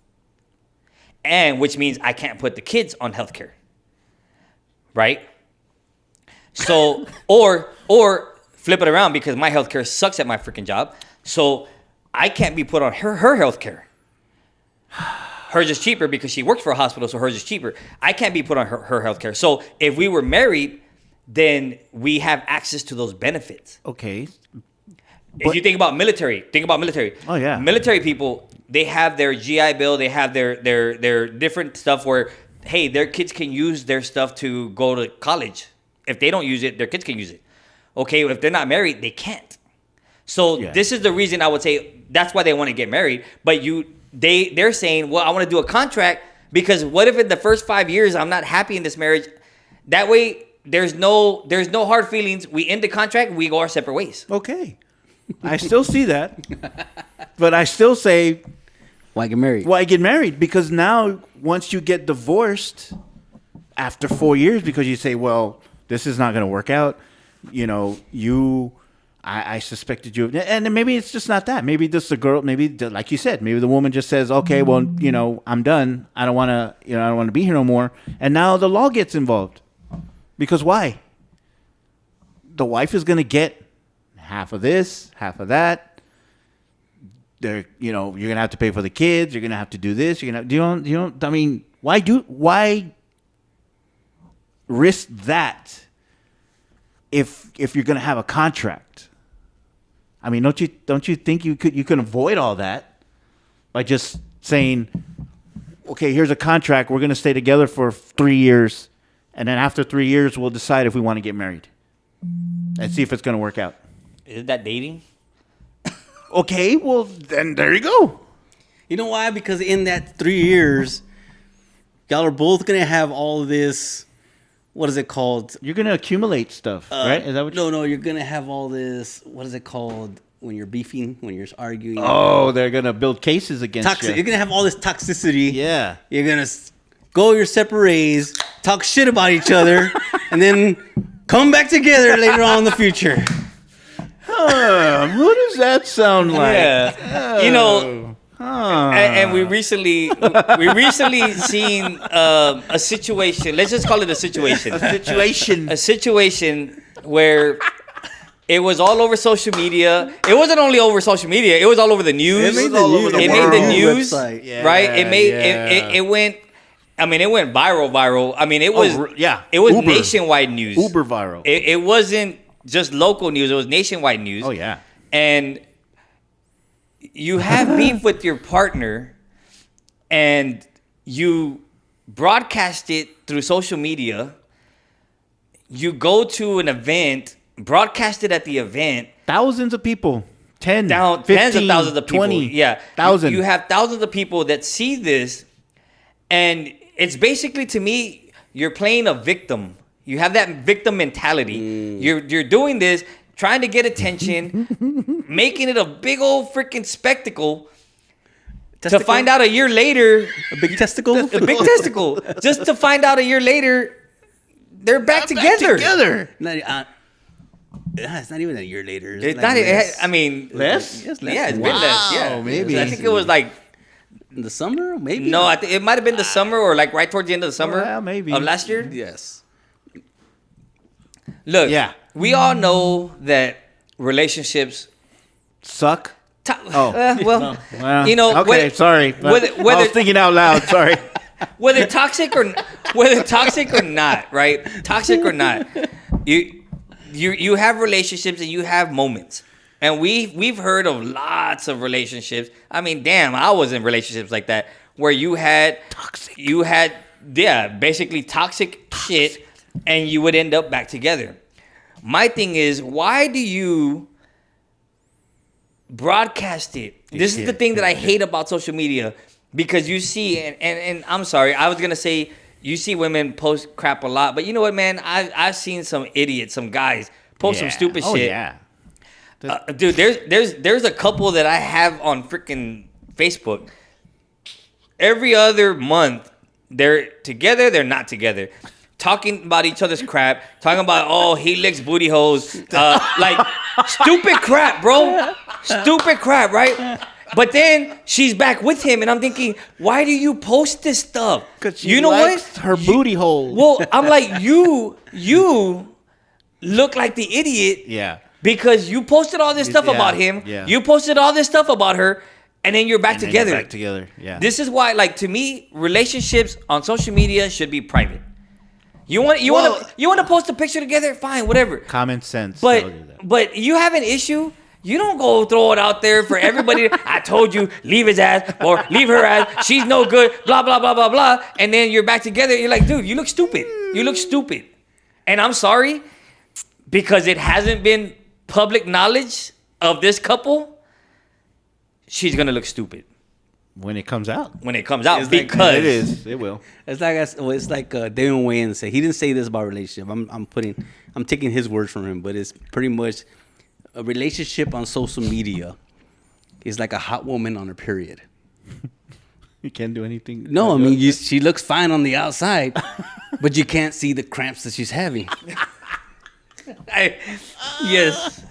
and which means I can't put the kids on healthcare, right? So, or flip it around because my healthcare sucks at my freaking job, so I can't be put on her healthcare. Hers is cheaper because she works for a hospital, so hers is cheaper. I can't be put on her healthcare. So if we were married, then we have access to those benefits. Okay. If you think about military. Oh, yeah. Military people, they have their GI Bill, they have their different stuff where, hey, their kids can use their stuff to go to college. If they don't use it, their kids can use it. Okay, if they're not married, they can't. So this is the reason I would say that's why they want to get married. But they're saying, well, I want to do a contract because what if in the first 5 years I'm not happy in this marriage? That way there's no hard feelings. We end the contract, we go our separate ways. Okay. I still see that. But I still say, Why get married? why get married? Because now once you get divorced after 4 years because you say, well, this is not going to work out, I suspected you. And then maybe it's just not that. Maybe just the girl, like you said, maybe the woman just says, okay, well, I'm done. I don't want to, I don't want to be here no more. And now the law gets involved. Because why? The wife is going to get half of this, half of that. You're going to have to pay for the kids. You're going to have to do this. Why risk that if you're going to have a contract? I mean, don't you think you can avoid all that by just saying, okay, here's a contract. We're going to stay together for 3 years. And then after 3 years, we'll decide if we want to get married and see if it's going to work out. Isn't that dating? Okay, well, then there you go. You know why? Because in that 3 years, y'all are both going to have all of this. What is it called? You're going to accumulate stuff, right? Is that what No, you're going to have all this. What is it called when you're beefing, when you're arguing? Oh, they're going to build cases against you. You're going to have all this toxicity. Yeah. You're going to go your separate ways, talk shit about each other, and then come back together later on in the future. What does that sound like? Yeah. And we recently seen a situation. Let's just call it a situation. A situation where it was all over social media. It wasn't only over social media. It was all over the news. It made the news, website. right? It went. I mean, it went viral. I mean, it was It was Uber. nationwide news. Uber viral. It wasn't just local news. It was nationwide news. Oh yeah. And you have beef with your partner and you broadcast it through social media. You go to an event, broadcast it at the event. Thousands of people. 10, 15, tens of thousands of people. 20. Yeah. Thousand. You have thousands of people that see this. And it's basically, to me, you're playing a victim. You have that victim mentality. You're doing this, trying to get attention, making it a big old freaking spectacle. To find out a year later, A big testicle? a big testicle. Just to find out a year later, they're back together. It's not even a year later. It's like not. less. I mean, Less? Yes, less. yeah, it's been less. Yeah, maybe. I think it was like In the summer, maybe. no. I think it might have been the summer or like right towards the end of the summer. Well, maybe. Of last year. Yes. Look, Yeah. we all know that relationships. Suck. Well, Well, you know. Okay, sorry. Whether, I was thinking out loud. Sorry. whether toxic or not, right? Toxic or not, you have relationships and you have moments, and we've heard of lots of relationships. I mean, damn, I was in relationships like that where you had basically toxic shit, and you would end up back together. My thing is, why do you broadcast it? This is the thing that I hate about social media, because you see, and I'm sorry, I was gonna say you see women post crap a lot, but you know what, man? I've seen some idiots, some guys post some stupid shit. Yeah. Dude, there's a couple that I have on freaking Facebook. Every other month, they're together, they're not together. Talking about each other's crap, talking about, oh, he licks booty holes. Like, stupid crap, bro. Stupid crap, right? But then she's back with him, and I'm thinking, why do you post this stuff? Because you know likes what? her booty hole. Well, I'm like, you look like the idiot. Yeah. Because you posted all this stuff about him. Yeah. You posted all this stuff about her, and then you're back together. Back together. Yeah. This is why, like, to me, relationships on social media should be private. You want to post a picture together? Fine, whatever. Common sense. tells you that. But you have an issue. You don't go throw it out there for everybody. I told you, leave his ass or leave her ass. She's no good. Blah blah blah blah blah. And then you're back together. You're like, dude, you look stupid. You look stupid. And I'm sorry, because it hasn't been public knowledge of this couple. She's gonna look stupid when it comes out. Because It is. It will. It's like Damon Wayans said. He didn't say this about relationship. I'm taking his words from him, but it's pretty much a relationship on social media is like a hot woman on her period. You can't do anything. No, I mean she looks fine on the outside, but you can't see the cramps that she's having. Yes.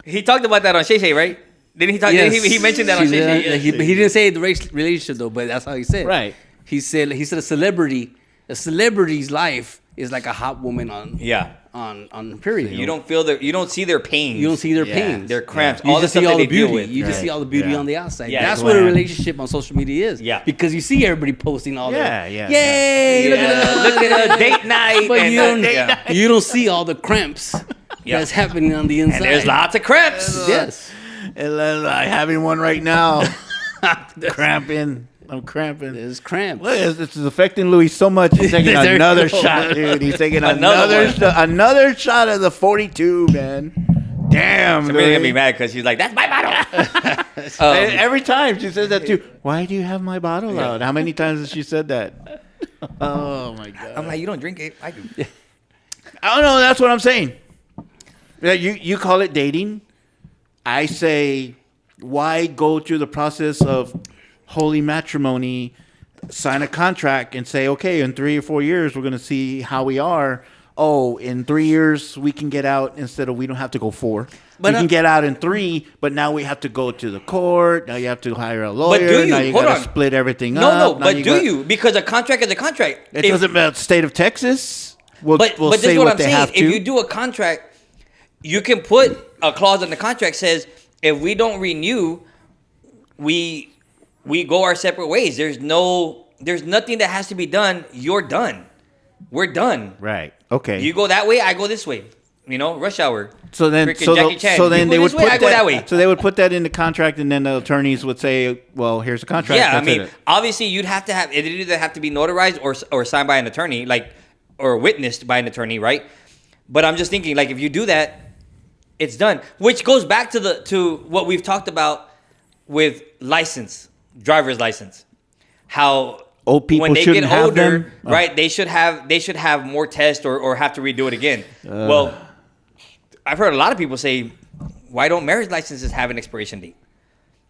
He talked about that on Shay Shay, right? Didn't he talk? Yes. He mentioned that on Shay Shay. He didn't say the relationship though, but that's how he said. Right. He said a celebrity's life is like a hot woman on period. You don't see their pain. You don't see their pain. Their cramps. You All the just stuff see all that the they deal beauty. with. You just see all the beauty on the outside. Yeah, That's it's what a glam. relationship on social media is. Yeah. Because you see everybody posting all their Yeah. yay, look at a date night. But and you don't see all the cramps that's happening on the inside. And there's lots of cramps. Yes. I'm having one right now. Cramping. I'm cramping. There's cramps. Look, this is affecting Louie so much. He's taking There you another go. shot, dude. He's taking Another another shot of the 42, man. Damn, Somebody's Louie. gonna be mad because she's like, "That's my bottle." Every time she says that too. Why do you have my bottle out? How many times has she said that? Oh my god. I'm like, "You don't drink it. I do." I don't know. That's what I'm saying. Yeah, you call it dating. I say, why go through the process of holy matrimony, sign a contract, and say, okay, in 3 or 4 years we're gonna see how we are. Oh, in 3 years we can get out instead of we don't have to go 4. But, we can get out in 3, but now we have to go to the court. Now you have to hire a lawyer. do you? Now you Hold gotta on. split everything No, up. but do you? Because a contract is a contract. It doesn't matter. State of Texas will But say this is what what I'm they saying. have to. If you do a contract, you can put a clause in the contract says if we don't renew, we go our separate ways. There's nothing that has to be done. You're done. We're done. Right. Okay. You go that way, I go this way. You know, rush hour. So then, Freaking Jackie Chan. so You then go they would this way, put I go that way. So they would put that in the contract, and then the attorneys would say, "Well, here's the contract." Yeah, I That's mean, it. obviously, you'd have to have it either have to be notarized or signed by an attorney, like or witnessed by an attorney, right? But I'm just thinking, like, if you do that, it's done. Which goes back to what we've talked about with driver's license, how Old people when they shouldn't get have older, them? Oh. right? They should have more tests or have to redo it again. Well, I've heard a lot of people say, why don't marriage licenses have an expiration date?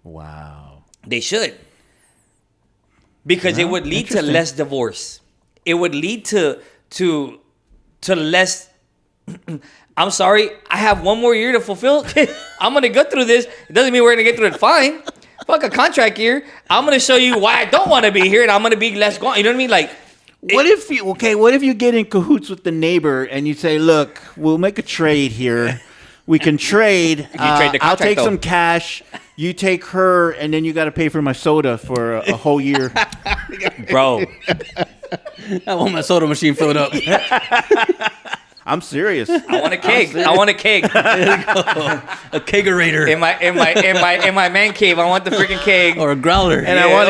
Wow. They should. Because it would lead to less divorce. It would lead to less. I'm sorry, I have 1 more year to fulfill. I'm gonna go through this. It doesn't mean we're gonna get through it fine. Fuck a contract year. I'm gonna show you why I don't want to be here, and I'm gonna be less gone. You know what I mean? Like, What if you get in cahoots with the neighbor and you say, "Look, we'll make a trade here. We can trade. trade the I'll contract, take though. some cash. You take her, and then you got to pay for my soda for a whole year." bro, I want my soda machine filled up. I'm serious. I want a keg. I want a keg A kegerator. in my man cave. I want the freaking keg. Or a growler. And I want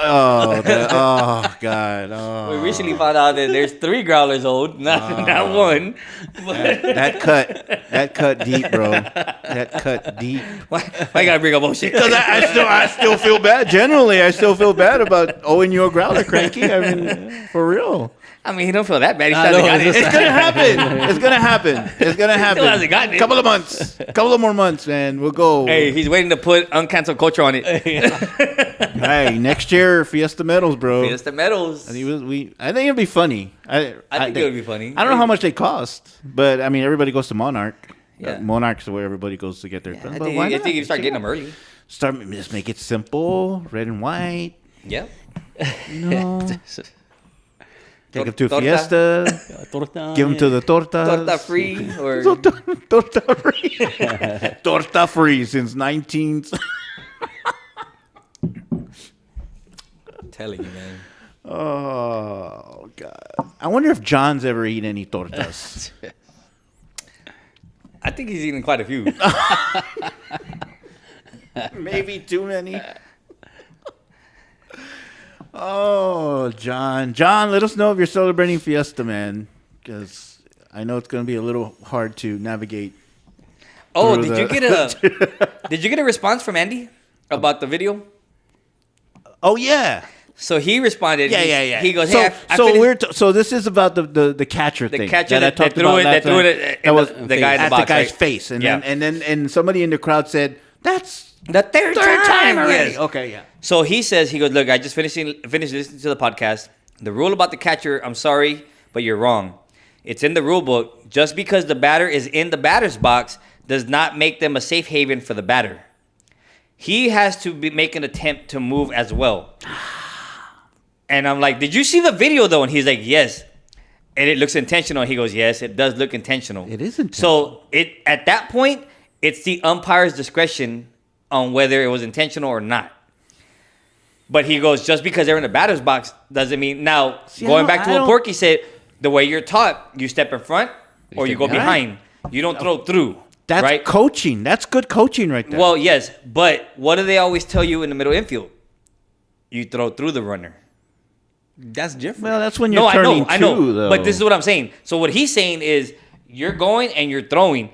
oh God. Oh. We recently found out that there's 3 growlers old, not one. But That cut deep, bro. That cut deep. why I gotta bring up bullshit? Because I still feel bad. Generally, I still feel bad about owing you a growler, Kranky. I mean, for real. I mean, he don't feel that bad. He I still know, hasn't got it's it. It's gonna happen. It's gonna happen. It's gonna happen. Still hasn't gotten it. Couple of months. Couple of more months, man. We'll go. Hey, he's waiting to put uncanceled culture on it. Hey, next year, Fiesta medals, bro. Fiesta medals. I think it'd be funny. I think it would be funny. I don't know how much they cost, but I mean, everybody goes to Monarch. Yeah. Monarch's where everybody goes to get their. I think you start getting them early. Just make it simple, red and white. Yep. You know, take them to Torta. Fiesta. Torta. Give them to the tortas. Torta free or Torta free. Torta free since 19. I'm telling you, man. Oh God! I wonder if John's ever eaten any tortas. I think he's eaten quite a few. Maybe too many. Oh, John. John, let us know if you're celebrating Fiesta, man. Because I know it's going to be a little hard to navigate. Oh, did you get a response from Andy about the video? Oh, yeah. So he responded. Yeah. He goes, so, "Hey, I so finished so this is about the catcher the thing. catcher that I talked about last threw time. it That was the guy in the at box, the guy's right? face, and Yeah. then somebody in the crowd said, "That's The third time already." yes. Okay, yeah. So he says, he goes, look, I just finished listening to the podcast. The rule about the catcher, I'm sorry, but you're wrong. It's in the rule book. Just because the batter is in the batter's box does not make them a safe haven for the batter. He has to make an attempt to move as well. And I'm like, did you see the video though? And he's like, yes. And it looks intentional. He goes, yes, it does look intentional. It is intentional. So at that point, it's the umpire's discretion on whether it was intentional or not. But he goes, just because they're in the batter's box doesn't mean. Now, going back to what Porky said, the way you're taught, you step in front or you go behind. You don't throw through. That's right? coaching. That's good coaching right there. Well, yes. But what do they always tell you in the middle infield? You throw through the runner. That's different. Well, that's when you're turning I know. two, though. But this is what I'm saying. So what he's saying is you're going and you're throwing.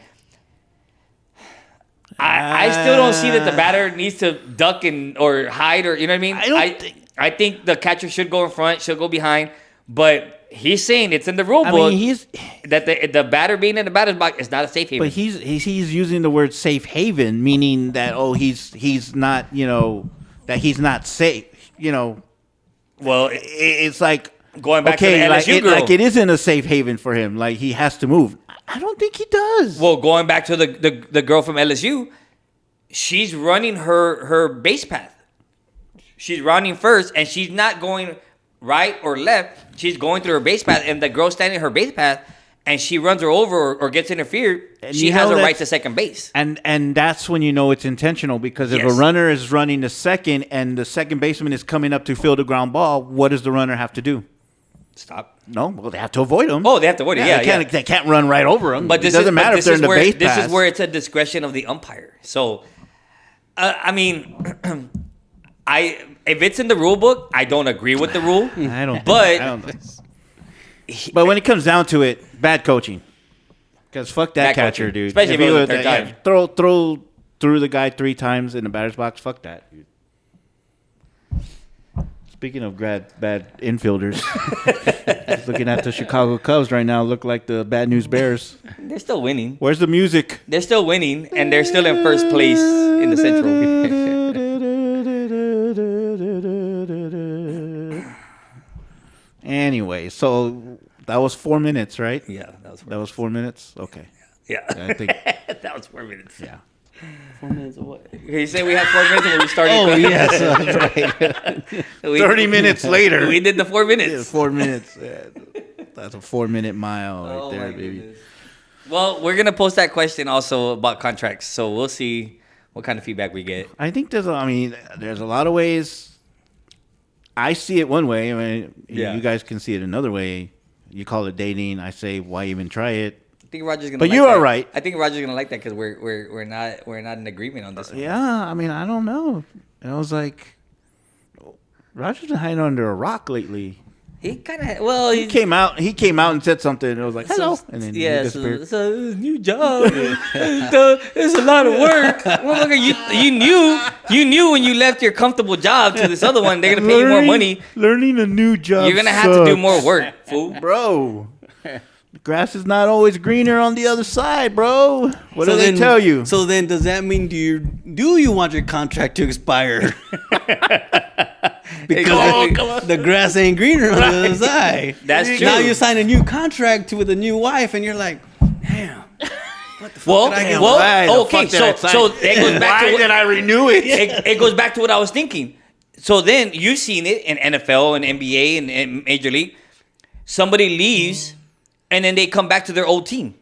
I still don't see that the batter needs to duck or hide or, you know what I mean? I think the catcher should go in front, should go behind. But he's saying it's in the rule book that the batter being in the batter's box is not a safe haven. But he's using the word safe haven, meaning that he's not, that he's not safe, Well, it's like going back to the LSU girl. Like it isn't a safe haven for him. Like he has to move. I don't think he does. Well, going back to the girl from LSU, she's running her base path. She's running first, and she's not going right or left. She's going through her base path, and the girl standing in her base path, and she runs her over or gets interfered. And she has a right to second base. And that's when you know it's intentional, because if a runner is running to second and the second baseman is coming up to field a ground ball, what does the runner have to do? Stop. No, well, they have to avoid him. Oh, they have to avoid it. Yeah, they can't run right over him. But it doesn't matter if they're in the base pass. This is where it's a discretion of the umpire. So, I mean, if it's in the rule book, I don't agree with the rule. I don't. But when it comes down to it, bad coaching. Because fuck that catcher, dude. Especially if it was the third time. Throw through the guy 3 times in the batter's box. Fuck that, dude. Speaking of bad infielders, looking at the Chicago Cubs right now, look like the Bad News Bears. They're still winning. Where's the music? They're still winning, and they're still in first place in the Central. Anyway, so that was 4 minutes, right? Yeah, that was 4 minutes. Okay. Yeah, I think that was 4 minutes. Yeah. 4 minutes of what? You say we had 4 minutes when we started. Oh, yes, that's right. 30 minutes later. We did the 4 minutes. Yeah, 4 minutes. Yeah. That's a 4 minute mile right there, baby. Goodness. Well, we're going to post that question also about contracts. So we'll see what kind of feedback we get. I think there's a lot of ways. I see it one way. I mean, you guys can see it another way. You call it dating. I say, why even try it? I think Roger's gonna. But like you that. are right. I think Roger's gonna like that because we're not in agreement on this one. Yeah, I mean, I don't know. And I was like, Roger's been hiding under a rock lately. He kind of he came out and said something, and it was like, hello, and then he disappeared. So new job. It's a lot of work. Well, you knew when you left your comfortable job to this other one, they're gonna pay you more money. Learning a new job. You're gonna have to do more work, fool. Bro. The grass is not always greener on the other side, bro. What do they tell you? So then, does that mean do you want your contract to expire? Because the grass ain't greener on the other side. That's true. Now you sign a new contract with a new wife, and you're like, damn, Okay, so it goes back to why did I renew it? it goes back to what I was thinking. So then you've seen it in NFL and NBA and Major League. Somebody leaves, and then they come back to their old team.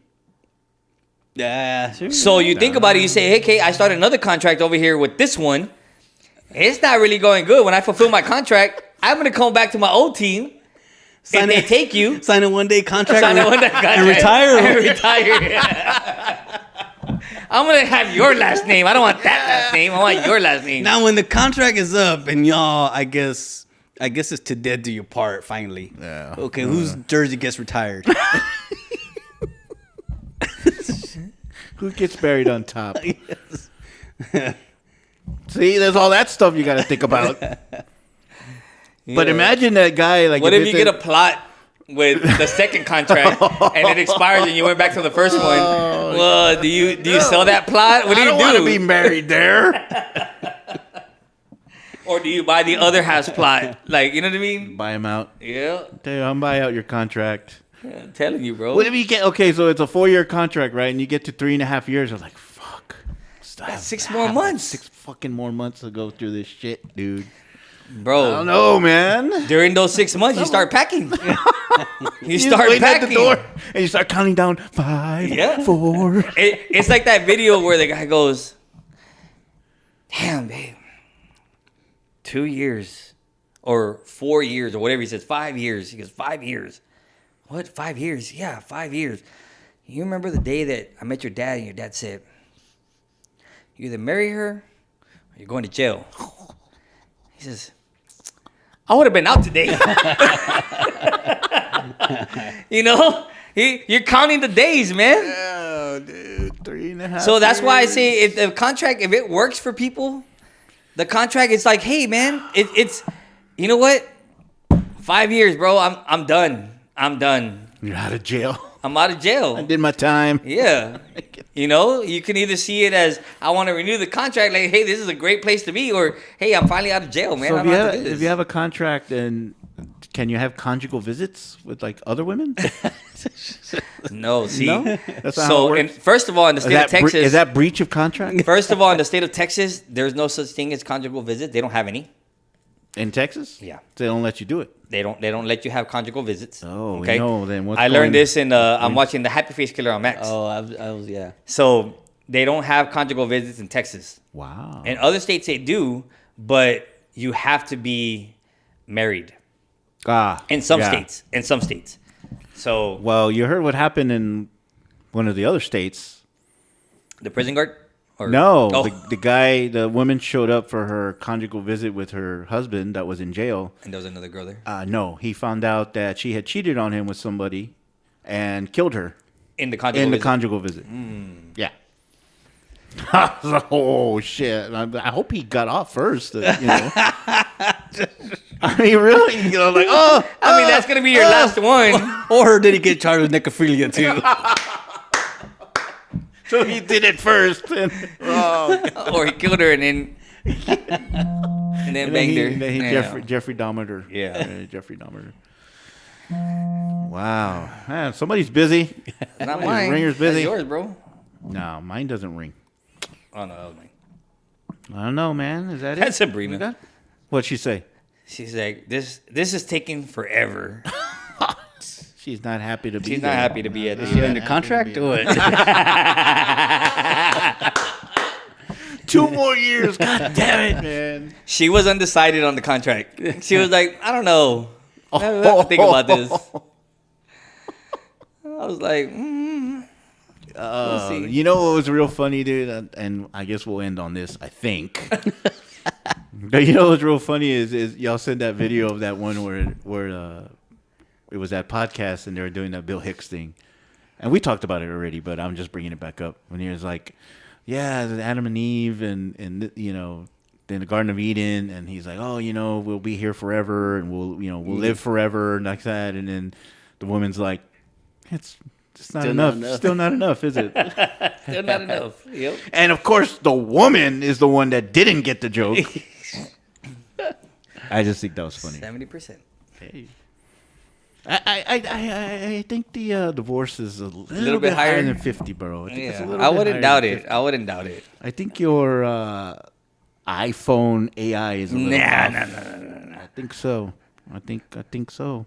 Yeah, sure. So you think about it, you say, hey, Kate, I started another contract over here with this one. It's not really going good. When I fulfill my contract, I'm going to come back to my old team. If they take you. Sign a one-day contract. And retire. And retire. I'm going to have your last name. I don't want that last name. I want your last name. Now, when the contract is up and y'all, I guess it's to dead to your part, finally. Yeah. Okay, whose jersey gets retired? Who gets buried on top? See, there's all that stuff you got to think about. But imagine that guy. Like, what if you get a plot with the second contract and it expires and you went back to the first one? Well, do you sell that plot? What do you do? I don't want to be married there. Or do you buy the other house plot? Like, you know what I mean? Buy him out. Yeah. Tell you, I'm buy out your contract. Yeah, I'm telling you, bro. What if you get so it's a 4-year contract, right? And you get to 3.5 years. I'm like, fuck. That's 6 more months. 6 fucking more months to go through this shit, dude. Bro, I don't know, man. During those 6 months, you start packing. You start waiting packing. at the door, and you start counting down 5, 4. It's like that video where the guy goes, "Damn, babe, 2 years or 4 years or whatever." He says 5 years. He goes, 5 years. What? 5 years? Yeah, 5 years. You remember the day that I met your dad and your dad said, "You either marry her or you're going to jail." He says, I would have been out today. You know, you're counting the days, man. Yeah, dude, 3.5. So that's why I say if the contract, if it works for people, the contract is like, hey, man, it's you know what? 5 years, bro. I'm done. I'm done. You're out of jail. I'm out of jail. I did my time. Yeah. You know, you can either see it as I want to renew the contract, like, hey, this is a great place to be, or hey, I'm finally out of jail, man. So I don't have to do this. if you have a contract, then can you have conjugal visits with like other women? No, see. No? That's not how it So, works? and first of all, in the state of Texas, is that breach of contract? first of all, in the state of Texas, there's no such thing as conjugal visit. They don't have any. In Texas? Yeah. They don't let you do it. They don't let you have conjugal visits. Oh, okay. no, then what's I learned going- this in I'm watching the Happy Face Killer on Max. Oh, I was yeah. So they don't have conjugal visits in Texas. Wow. In other states they do, but you have to be married. In some states. In some states. So Well, you heard what happened in one of the other states. the prison guard? Or, No, Oh. the woman showed up for her conjugal visit with her husband that was in jail. And there was another girl there. No, he found out that she had cheated on him with somebody and killed her In the conjugal in the visit. conjugal visit. Yeah. I was like, oh shit! I hope he got off first. You know. I mean, really? You know, like, I mean, that's gonna be your last one. Or did he get charged with necrophilia too? So he did it first, and Or he killed her and then banged her. And then he Yeah. Jeffrey Dahmered her. Yeah. Jeffrey Dahmered her. Wow, man, somebody's busy. Not mine. Ringer's busy. That's yours, bro. No, mine doesn't ring. Oh no, that was mine. I don't know, man. Is that That's it? Sabrina. We got- What'd she say? She's like, this is taking forever. She's not happy to be. She's there. not happy to be at Is this. she under contract or what? 2 more years. God damn it, man. She was undecided on the contract. She was like, I don't know. I have to think about this. I was like, we'll see. You know what was real funny, dude? And I guess we'll end on this, I think. But you know what's real funny is y'all sent that video of that one where it was that podcast and they were doing that Bill Hicks thing. And we talked about it already, but I'm just bringing it back up. When he was like, yeah, Adam and Eve and you know, in the Garden of Eden, and he's like, oh, you know, we'll be here forever and we'll live forever and like that. And then the woman's like, it's not enough. Still not enough, is it? Still not enough. Yep. And of course, the woman is the one that didn't get the joke. I just think that was funny. 70%. Hey. I think the divorce is a little bit higher than 50, bro. I think it's a little I bit wouldn't higher doubt than it. 50. I wouldn't doubt it. I think your iPhone AI is a little off. No. I think so. I think so.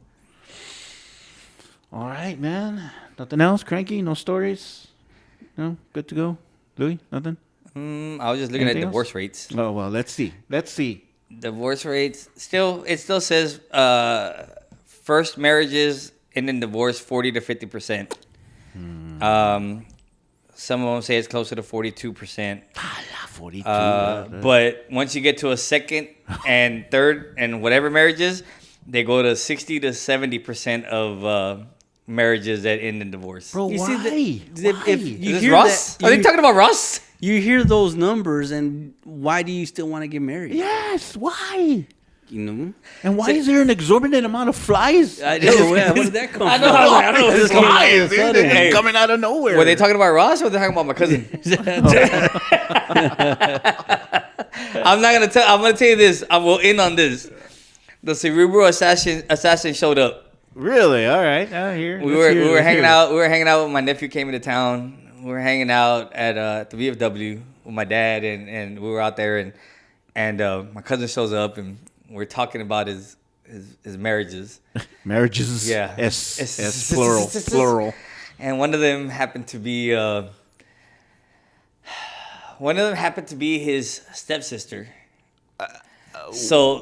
All right, man. Nothing else? Kranky? No stories? No? Good to go? Louie? Nothing? I was just looking Anything at else? divorce rates. Oh, well, let's see. Divorce rates it still says first marriages and then divorce 40 to 50%. Some of them say it's closer to 42%. 42. But once you get to a second and third and whatever marriages, they go to 60 to 70% of marriages that end in divorce. Bro, You why? see, if Is you this hear Ross? that, Are they talking about Ross? you hear those numbers, and why do you still want to get married? Yes, why? You know, And why is there an exorbitant amount of flies? where did that come I from? know. I don't know where this coming from. Flies, dude. They're Hey. just coming out of nowhere. Were they talking about Ross or were they talking about my cousin? I'm gonna tell you this. I will end on this. The cerebral assassin showed up. Really? All right. I hear. We were hanging out. We were hanging out when my nephew came into town. We were hanging out at the VFW with my dad, and we were out there, and my cousin shows up, and we're talking about his marriages. Marriages. Yeah. S plural. And one of them happened to be his stepsister. So,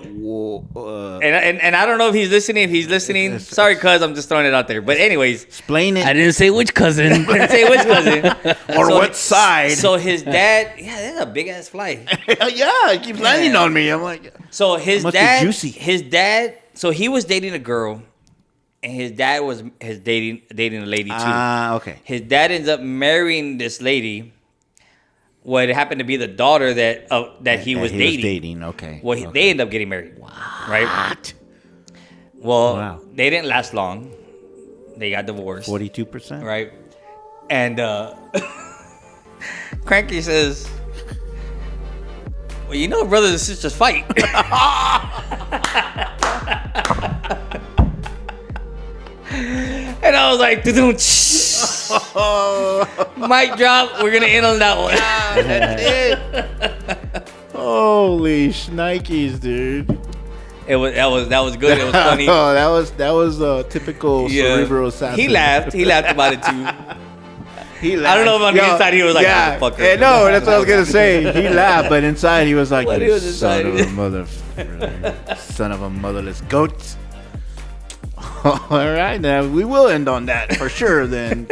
and I don't know if he's listening. If he's listening, sorry, cuz I'm just throwing it out there. But anyways, Explain it. I didn't say which cousin. I didn't say which cousin Or what side. So his dad, that's a big ass fly. Yeah, it keeps landing on me. I'm like, So his Must be dad, juicy. so he was dating a girl, and his dad was dating a lady too. Okay. His dad ends up marrying this lady. What happened to be the daughter that he was dating. Okay. Well, okay. they end up getting married, right? Well, Wow. they didn't last long. They got divorced, 42%. right? And Kranky says, "Well, you know, brothers and sisters fight." And I was like, mic drop. We're gonna end on that one. That's it. Holy shnikes, dude. That was good. It was funny. Oh, that was a typical cerebral assassin. He laughed about it too. He laughed. I don't know if on the inside he was like, yeah, motherfucker. no, that's what I was gonna say. He laughed, but inside he was like, But he you was son inside. of a son of a motherless goat. All right, now we will end on that for sure. Then,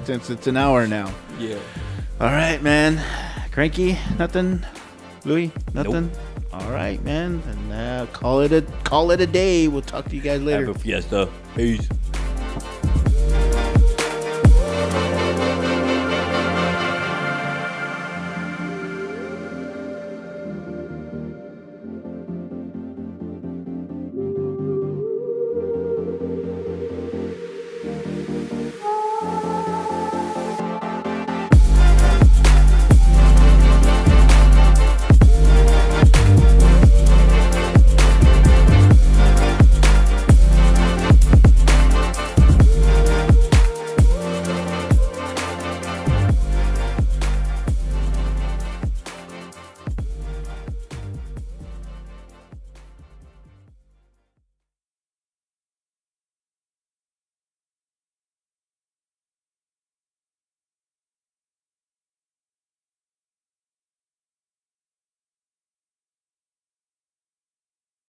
since it's an hour now. Yeah. All right, man. Kranky, nothing. Louie, nothing. All right, man. And call it a day. We'll talk to you guys later. Have a fiesta. Peace.